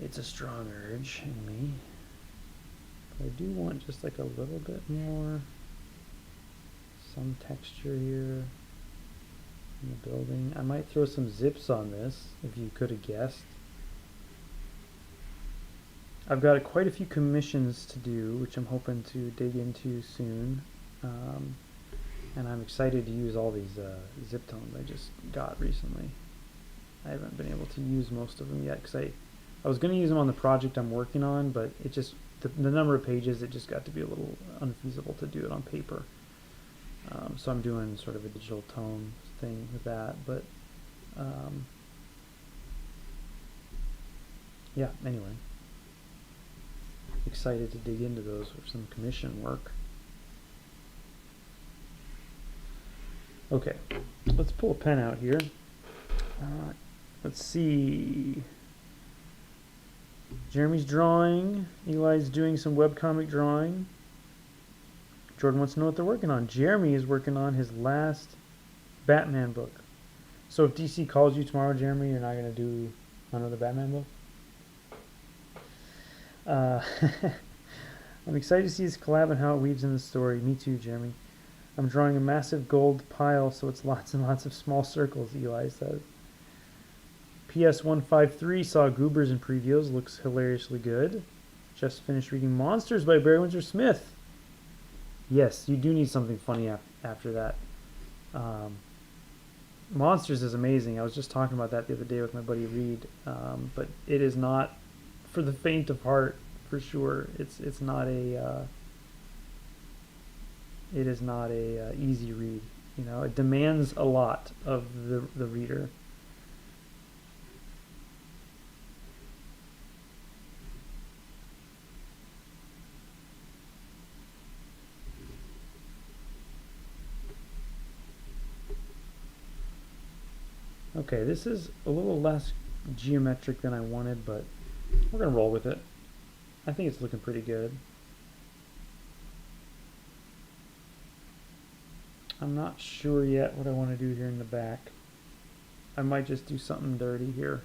It's a strong urge in me. But I do want just like a little bit more, some texture here in the building. I might throw some zips on this, if you could have guessed. I've got quite a few commissions to do, which I'm hoping to dig into soon. And I'm excited to use all these zip tones I just got recently. I haven't been able to use most of them yet because I was going to use them on the project I'm working on, but it just the number of pages, it just got to be a little unfeasible to do it on paper. So I'm doing sort of a digital tone thing with that, but yeah, anyway. Excited to dig into those for some commission work. Okay, let's pull a pen out here. Let's see. Jeremy's drawing. Eli's doing some webcomic drawing. Jordan wants to know what they're working on. Jeremy is working on his last Batman book. So if DC calls you tomorrow, Jeremy, you're not going to do another Batman book? I'm excited to see this collab and how it weaves in the story. Me too, Jeremy. I'm drawing a massive gold pile, so it's lots and lots of small circles, Eli says. PS153 saw Goobers in previews. Looks hilariously good. Just finished reading Monsters by Barry Windsor Smith. Yes, you do need something funny after that. Monsters is amazing. I was just talking about that the other day with my buddy Reed. But it is not for the faint of heart, for sure. It's not a easy read. You know, it demands a lot of the reader. Okay, this is a little less geometric than I wanted, but we're going to roll with it. I think it's looking pretty good. I'm not sure yet what I want to do here in the back. I might just do something dirty here.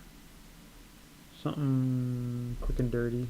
Something quick and dirty.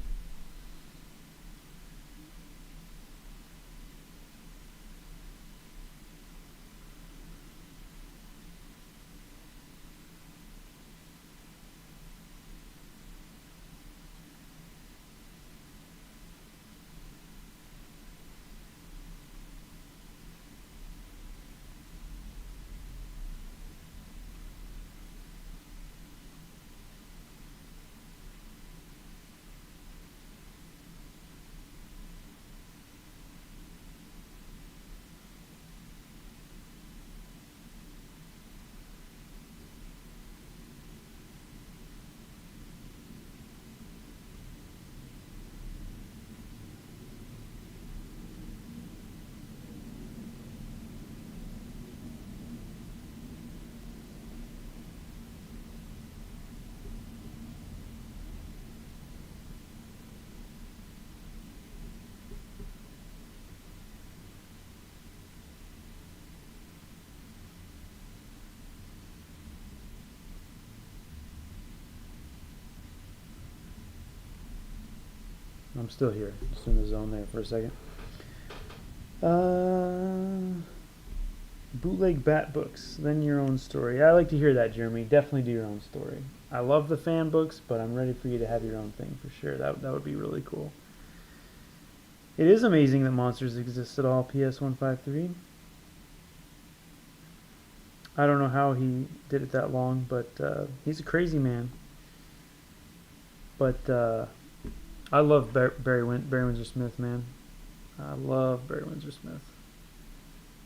I'm still here, just in the zone there for a second. Bootleg Bat books, then your own story. I like to hear that, Jeremy. Definitely do your own story. I love the fan books, but I'm ready for you to have your own thing for sure. That would be really cool. It is amazing that monsters exist at all, PS153. I don't know how he did it that long, but he's a crazy man. But I love Barry Windsor Smith, man. I love Barry Windsor Smith.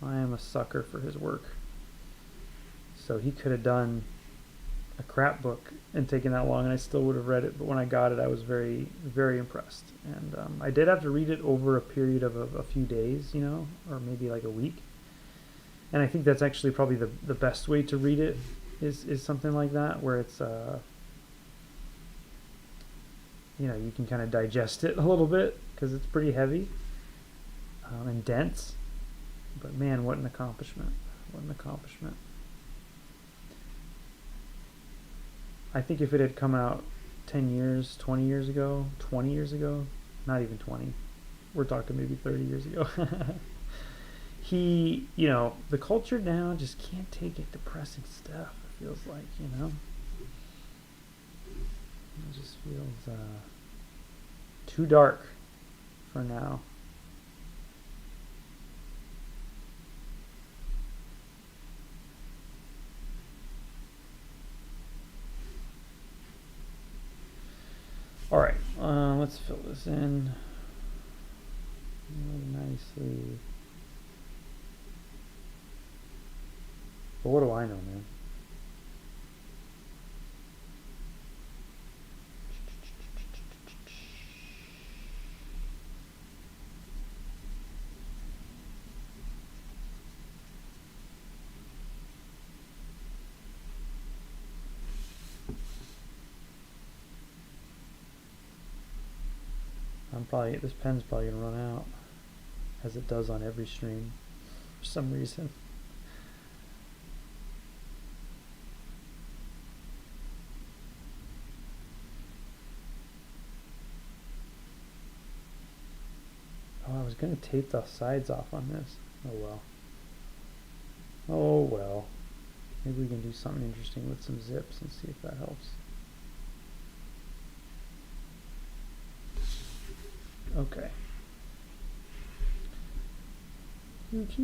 I am a sucker for his work. So he could have done a crap book and taken that long, and I still would have read it. But when I got it, I was very, very impressed. And I did have to read it over a period of a few days, you know, or maybe like a week. And I think that's actually probably the best way to read it is something like that, where it's you know, you can kind of digest it a little bit because it's pretty heavy and dense. But man, what an accomplishment. What an accomplishment. I think if it had come out 10 years, 20 years ago, 20 years ago, not even 20, we're talking maybe 30 years ago, you know, the culture now just can't take it depressing stuff, it feels like, you know? It just feels too dark for now. All right, let's fill this in really nicely. But what do I know, man? This pen's probably gonna run out, as it does on every stream, for some reason. Oh, I was gonna tape the sides off on this. Oh well. Oh well. Maybe we can do something interesting with some zips and see if that helps. Okay. Okay.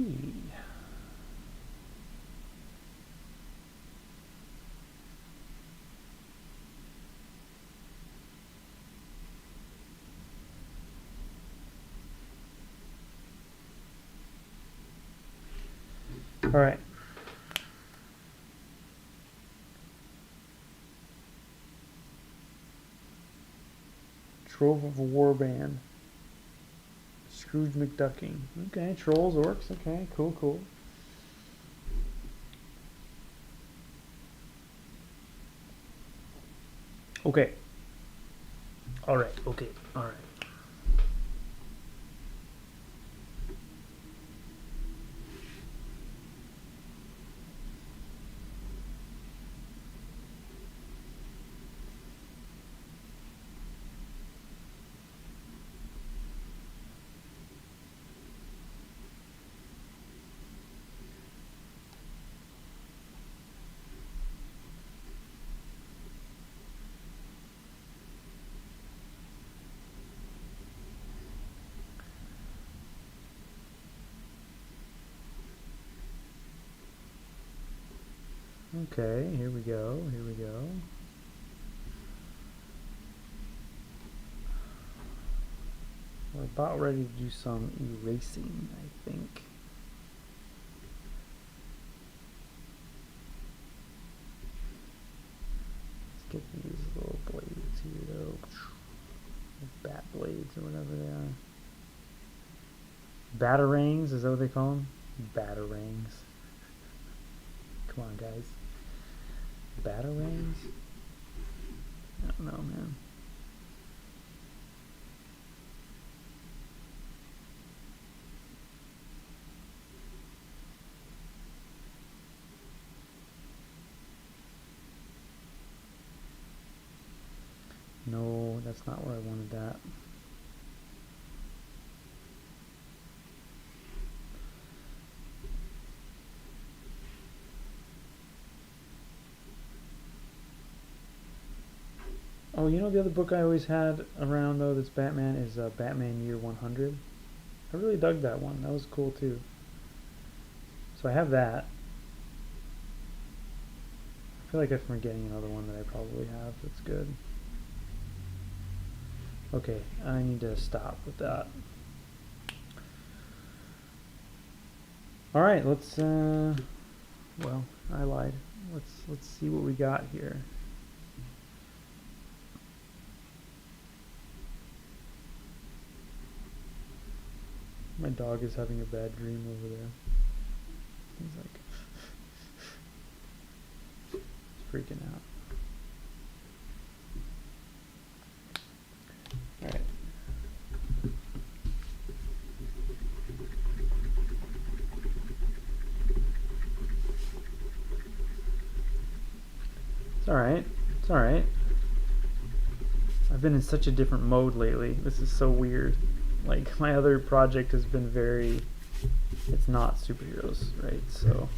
All right. Trove of a Warband. Scrooge McDucking. Okay, trolls, orcs. Okay, cool. Okay. All right. Okay. All right. Okay, here we go. We're about ready to do some erasing, I think. Let's get these little blades here, though. Bat blades or whatever they are. Batarangs, is that what they call them? Batarangs. Come on, guys. Batarangs? I don't know, man. No, that's not where I wanted that. Oh, you know the other book I always had around, though, that's Batman, is Batman Year 100. I really dug that one. That was cool, too. So I have that. I feel like I'm forgetting another one that I probably have that's good. Okay, I need to stop with that. Alright, let's, well, I lied. Let's see what we got here. My dog is having a bad dream over there. He's like, he's freaking out. Alright. It's alright. It's alright. I've been in such a different mode lately. This is so weird. Like, my other project has been very... It's not superheroes, right? So...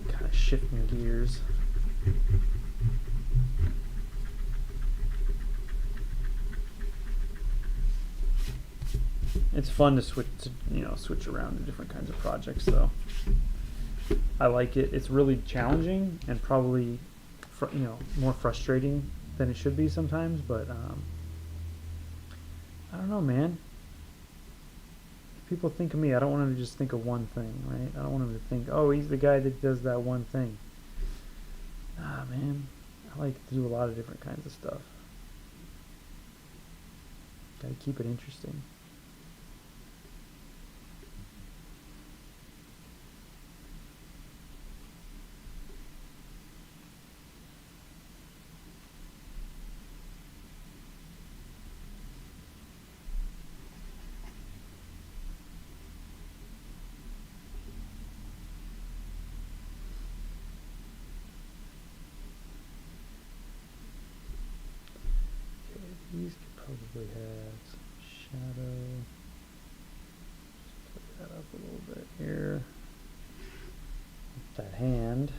kind of shifting gears. It's fun to switch around to different kinds of projects, though. I like it. It's really challenging and probably, more frustrating than it should be sometimes, but I don't know, man. If people think of me, I don't want them to just think of one thing, right? I don't want them to think, oh, he's the guy that does that one thing. Nah, man. I like to do a lot of different kinds of stuff. Gotta keep it interesting. These could probably have some shadow. Just put that up a little bit here. That hand.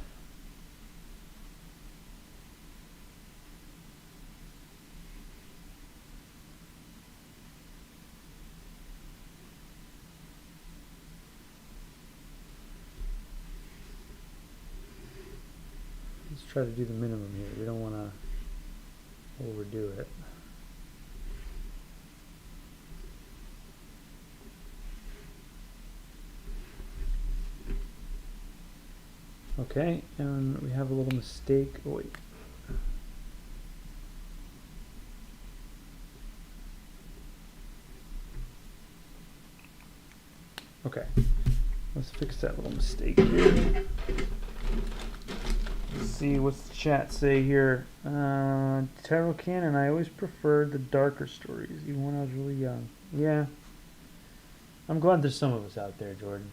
Let's try to do the minimum here. We don't want to overdo it. Okay, and we have a little mistake. Oh, wait. Okay, let's fix that little mistake here. Let's see, what's the chat say here? Tyrell Cannon, I always preferred the darker stories, even when I was really young. Yeah, I'm glad there's some of us out there, Jordan.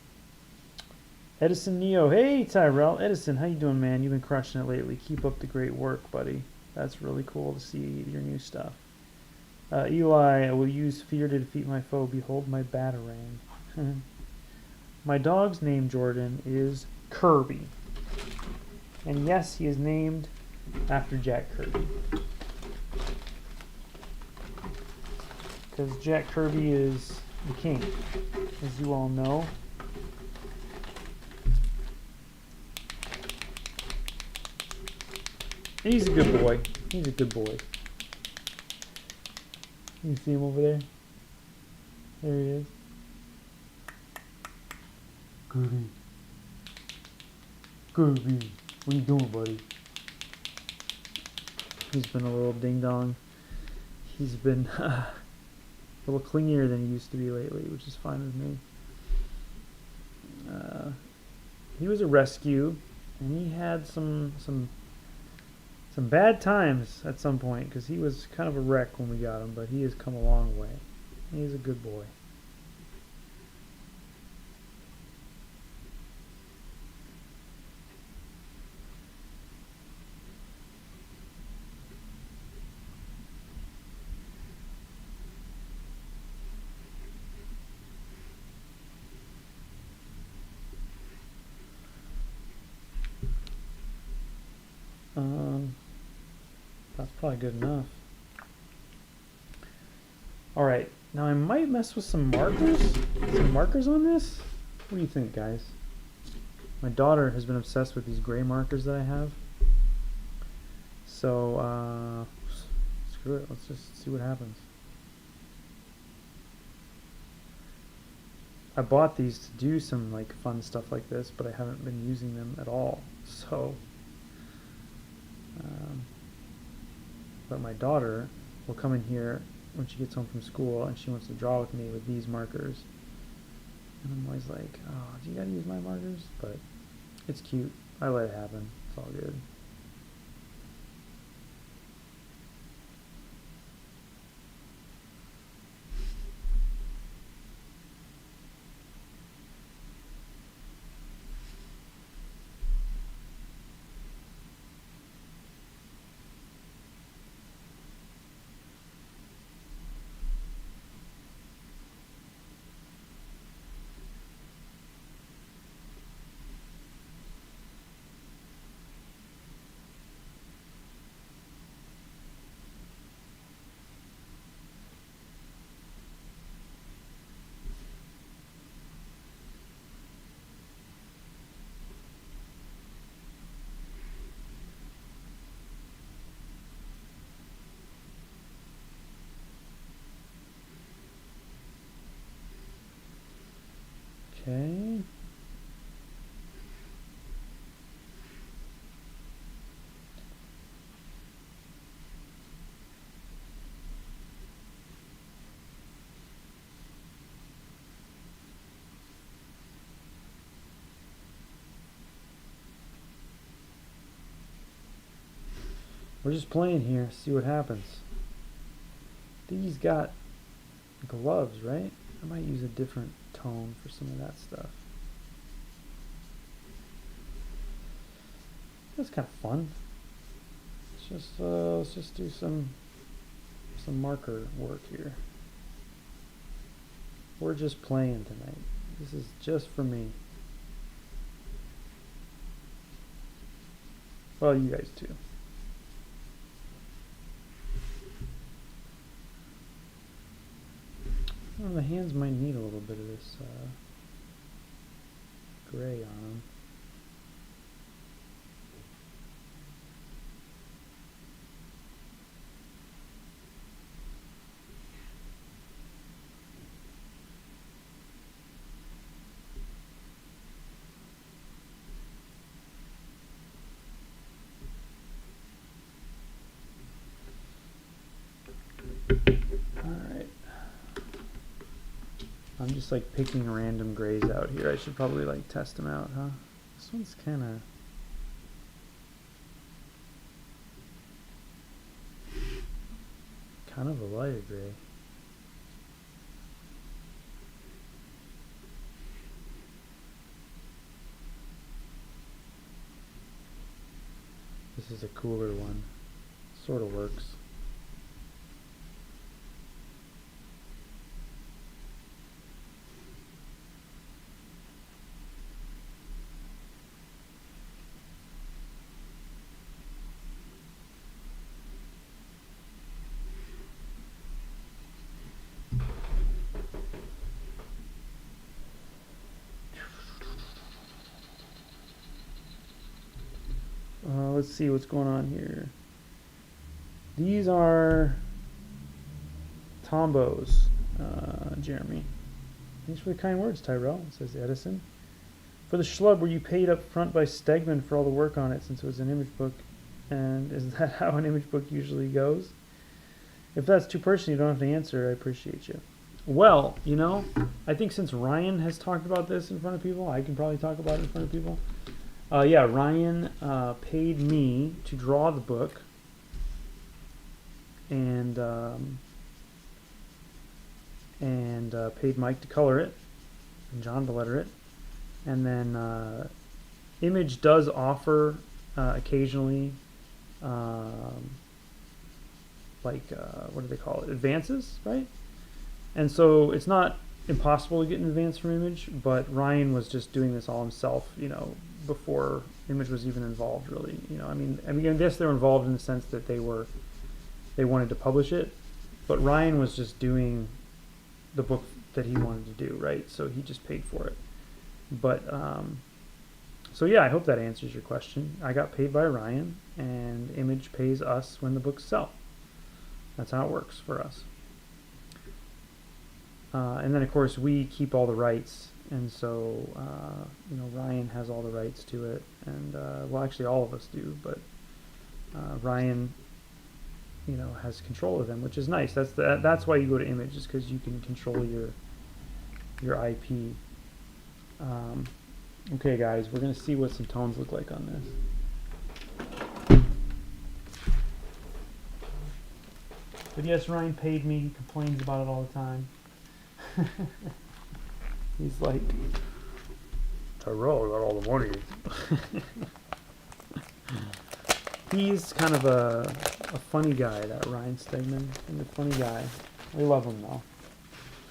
Edison Neo, hey Tyrell. Edison, how you doing, man? You've been crushing it lately. Keep up the great work, buddy. That's really cool to see your new stuff. Eli, I will use fear to defeat my foe. Behold my batarang. My dog's name, Jordan, is Kirby. And yes, he is named after Jack Kirby. Because Jack Kirby is the king, as you all know. He's a good boy. He's a good boy. You see him over there? There he is. Kirby. Kirby. What are you doing, buddy? He's been a little ding-dong. He's been a little clingier than he used to be lately, which is fine with me. He was a rescue, and he had some bad times at some point, because he was kind of a wreck when we got him, but he has come a long way. He's a good boy. That's probably good enough. Alright, now I might mess with some markers. Some markers on this? What do you think, guys? My daughter has been obsessed with these gray markers that I have. So, screw it. Let's just see what happens. I bought these to do some like fun stuff like this, but I haven't been using them at all. So, but my daughter will come in here when she gets home from school and she wants to draw with me with these markers. And I'm always like, oh, do you gotta use my markers? But it's cute. I let it happen. It's all good. Okay. We're just playing here, see what happens. These got gloves, right? I might use a different tone for some of that stuff. That's kind of fun. Let's just do some some marker work here. We're just playing tonight. This is just for me. Well, you guys too. Well, the hands might need a little bit of this gray on them. I'm just like picking random grays out here. I should probably like test them out, huh? This one's kind of a lighter gray. This is a cooler one. Sort of works. Let's see what's going on here. These are Tombos, Jeremy. Thanks for the kind words, Tyrell, says Edison. For the schlub, were you paid up front by Stegman for all the work on it since it was an image book? And is that how an image book usually goes? If that's too personal, you don't have to answer. I appreciate you. Well, you know, I think since Ryan has talked about this in front of people, I can probably talk about it in front of people. Yeah, Ryan paid me to draw the book, and paid Mike to color it, and John to letter it, and then Image does offer occasionally, what do they call it? Advances, right? And so it's not impossible to get an advance from Image, but Ryan was just doing this all himself, you know, before Image was even involved, really. You know, I mean, I guess they were involved in the sense that they wanted to publish it, but Ryan was just doing the book that he wanted to do, right? So he just paid for it. But so yeah, I hope that answers your question. I got paid by Ryan, and Image pays us when the books sell. That's how it works for us. And then of course we keep all the rights, and so you know, Ryan has all the rights to it, and well, actually all of us do, but Ryan, you know, has control of them, which is nice. That's why you go to Image, is because you can control your IP. Okay, guys, we're gonna see what some tones look like on this. But yes, Ryan paid me. He complains about it all the time. He's like, Tyrell got all the money. He's kind of a funny guy, that Ryan Stegman. He's a funny guy. We love him though.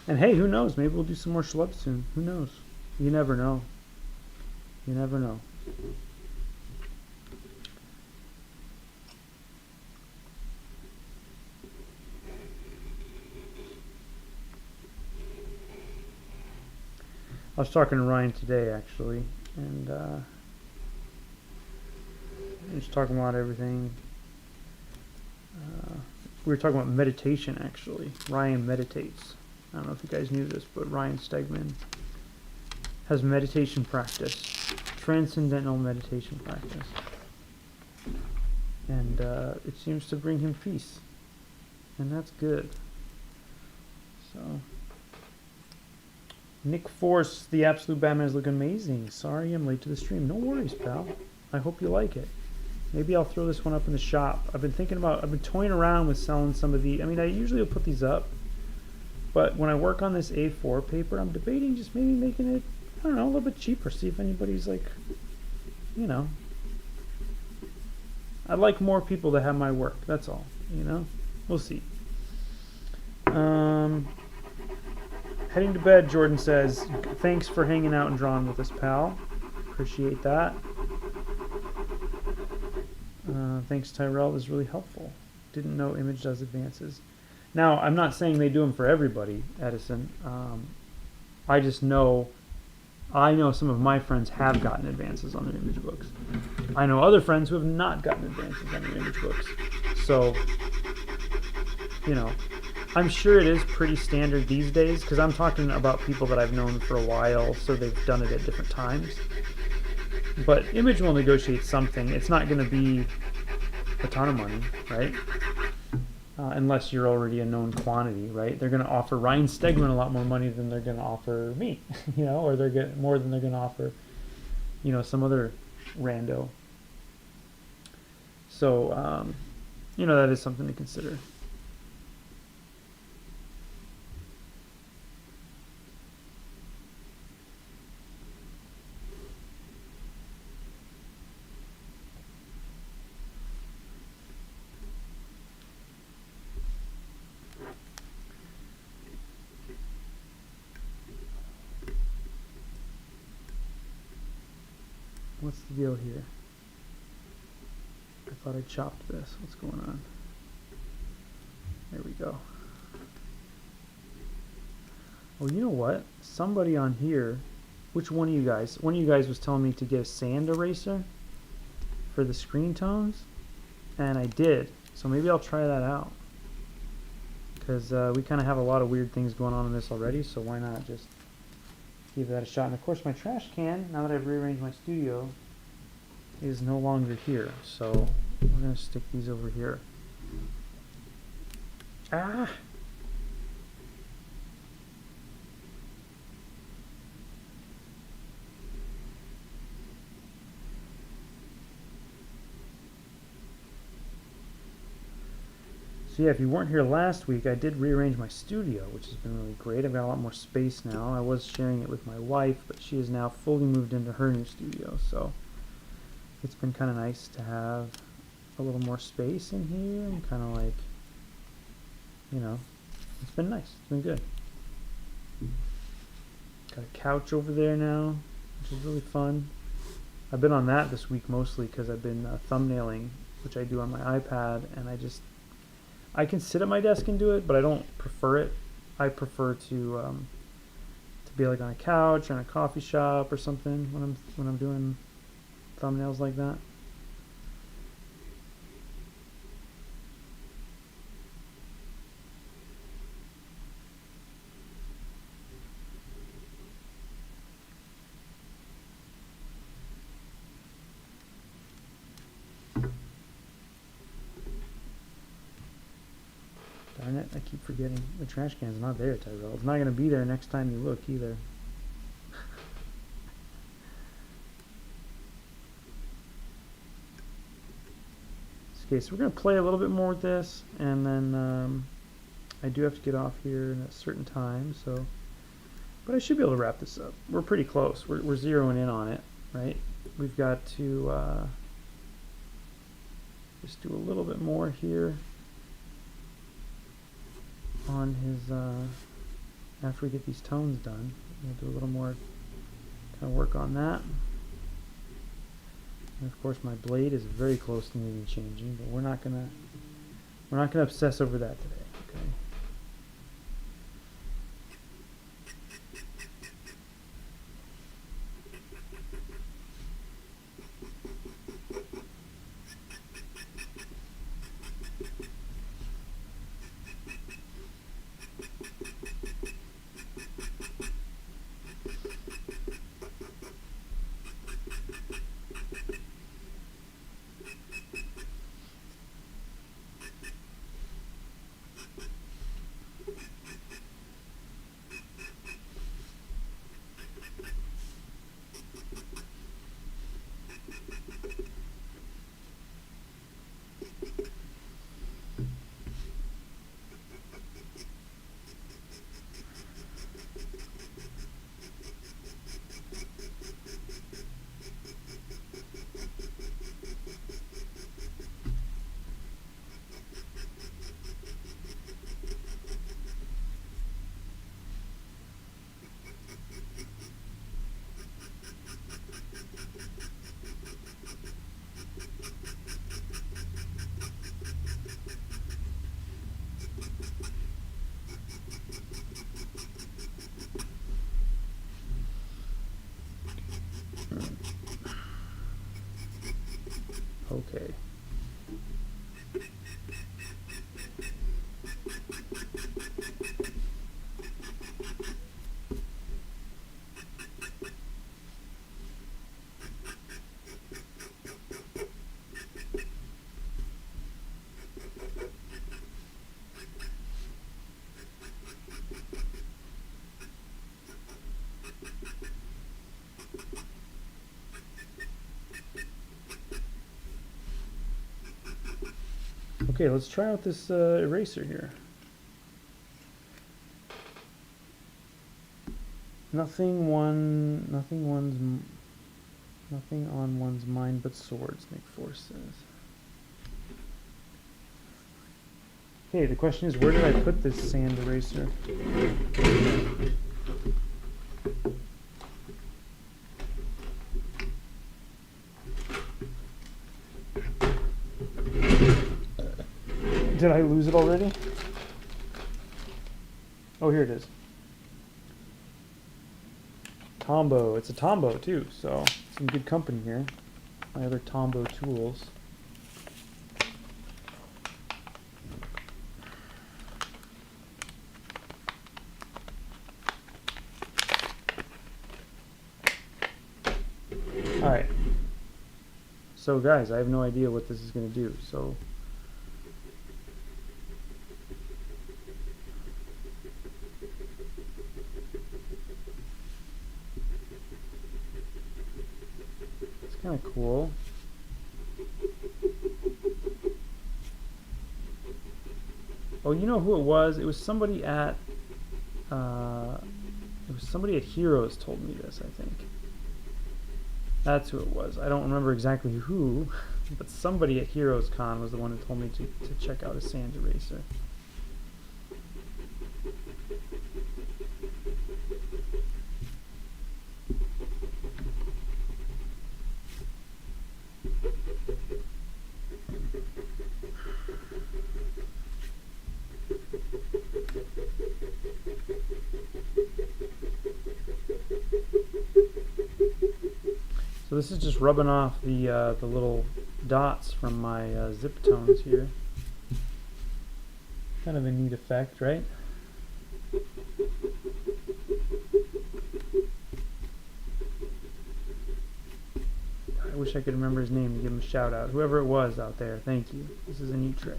And hey, who knows? Maybe we'll do some more schlubs soon. Who knows? You never know. You never know. I was talking to Ryan today, actually, and he was talking about everything. We were talking about meditation, actually. Ryan meditates. I don't know if you guys knew this, but Ryan Stegman has meditation practice, transcendental meditation practice, and it seems to bring him peace, and that's good. So. Nick Force, the Absolute Batman is looking amazing. Sorry I'm late to the stream. No worries, pal. I hope you like it. Maybe I'll throw this one up in the shop. I've been toying around with selling some of the, I mean, I usually will put these up, but when I work on this A4 paper, I'm debating just maybe making it, I don't know, a little bit cheaper. See if anybody's like, you know. I'd like more people to have my work, that's all, you know. We'll see. Heading to bed, Jordan says. Thanks for hanging out and drawing with us, pal. Appreciate that. Thanks, Tyrell. It was really helpful. Didn't know Image does advances. Now, I'm not saying they do them for everybody, Edison. I just know, I know some of my friends have gotten advances on their Image books. I know other friends who have not gotten advances on their Image books. So, you know, I'm sure it is pretty standard these days, because I'm talking about people that I've known for a while, so they've done it at different times. But Image will negotiate something. It's not going to be a ton of money, right? Unless you're already a known quantity, right? They're going to offer Ryan Stegman a lot more money than they're going to offer me, you know, or they're getting more than they're going to offer, you know, some other rando. So, you know, that is something to consider. What's the deal here? I thought I chopped this. What's going on? There we go. Oh, you know what? Somebody on here, which one of you guys? One of you guys was telling me to get a sand eraser for the screen tones, and I did. So maybe I'll try that out. Because we kind of have a lot of weird things going on in this already, so why not just give that a shot. And of course my trash can, now that I've rearranged my studio, is no longer here. So we're going to stick these over here. Ah! So yeah, if you weren't here last week, I did rearrange my studio, which has been really great. I've got a lot more space now. I was sharing it with my wife, but she is now fully moved into her new studio, so it's been kind of nice to have a little more space in here and kind of like, you know, it's been nice. It's been good. Got a couch over there now, which is really fun. I've been on that this week mostly because I've been thumbnailing, which I do on my iPad, and I can sit at my desk and do it, but I don't prefer it. I prefer to be like on a couch or in a coffee shop or something when I'm doing thumbnails like that. Darn it, I keep forgetting. The trash can's not there, Tyrell. It's not going to be there next time you look either. Okay, so we're going to play a little bit more with this, and then I do have to get off here in a certain time, so, but I should be able to wrap this up. We're pretty close. We're zeroing in on it, right? We've got to just do a little bit more here on his, after we get these tones done. We'll do a little more kind of work on that. And of course my blade is very close to needing changing, but we're not gonna obsess over that today, okay? Okay, let's try out this eraser here. Nothing on one's mind but swords, Nick Force says. Okay, the question is, where did I put this sand eraser? Did I lose it already? Oh, here it is. Tombow. It's a Tombow too, so some good company here. My other Tombow tools. Alright. So guys, I have no idea what this is going to do, so kind of cool. Oh, you know who it was? It was somebody at Heroes told me this, I think. That's who it was. I don't remember exactly who, but somebody at Heroes Con was the one who told me to check out a sand eraser. So this is just rubbing off the little dots from my zip tones here. Kind of a neat effect, right? I wish I could remember his name to give him a shout out. Whoever it was out there, thank you. This is a neat trick.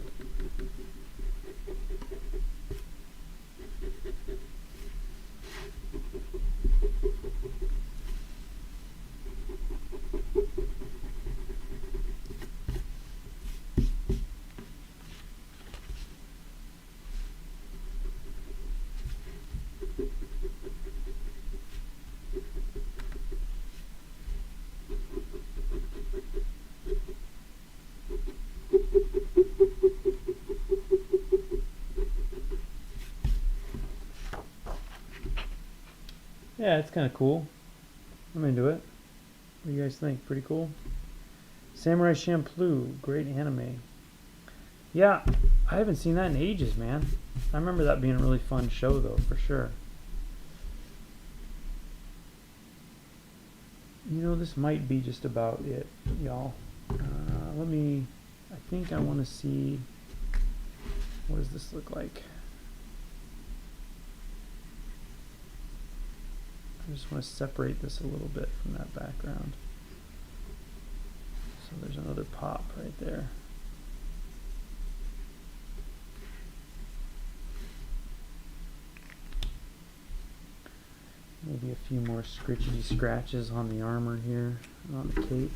Yeah, it's kind of cool. I'm into it. What do you guys think? Pretty cool? Samurai Champloo, great anime. Yeah, I haven't seen that in ages, man. I remember that being a really fun show, though, for sure. You know, this might be just about it, y'all. I think I want to see, what does this look like? I just want to separate this a little bit from that background. So there's another pop right there. Maybe a few more scritchy scratches on the armor here, on the cape.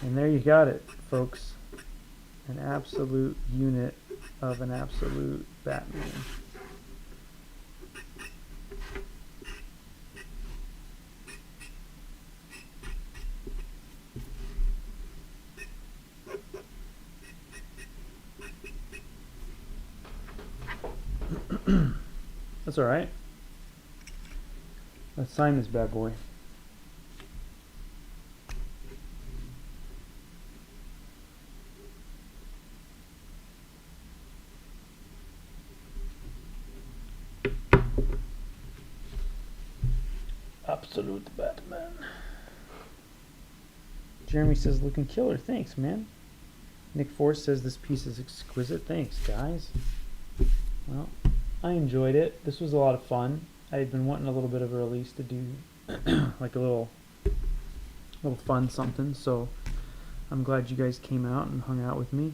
And there you got it, folks. An absolute unit of an absolute Batman. That's all right. Let's sign this bad boy. Absolute Batman. Jeremy says, looking killer. Thanks, man. Nick Force says, this piece is exquisite. Thanks, guys. Well, I enjoyed it. This was a lot of fun. I had been wanting a little bit of a release to do like a little fun something. So I'm glad you guys came out and hung out with me.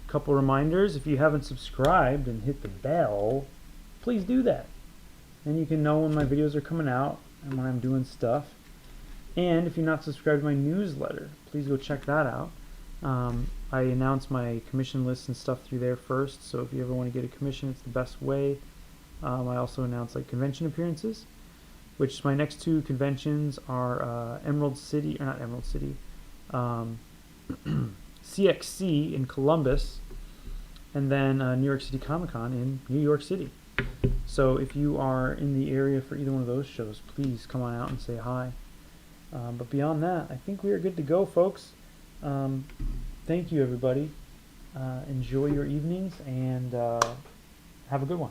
Couple reminders: if you haven't subscribed and hit the bell, please do that. And you can know when my videos are coming out and when I'm doing stuff. And if you're not subscribed to my newsletter, please go check that out. I announce my commission lists and stuff through there first, so if you ever want to get a commission, it's the best way. I also announce like convention appearances, which my next two conventions are Emerald City, or not Emerald City, CXC in Columbus, and then New York City Comic Con in New York City. So if you are in the area for either one of those shows, please come on out and say hi. But beyond that, I think we are good to go, folks. Thank you, everybody. Enjoy your evenings, and have a good one.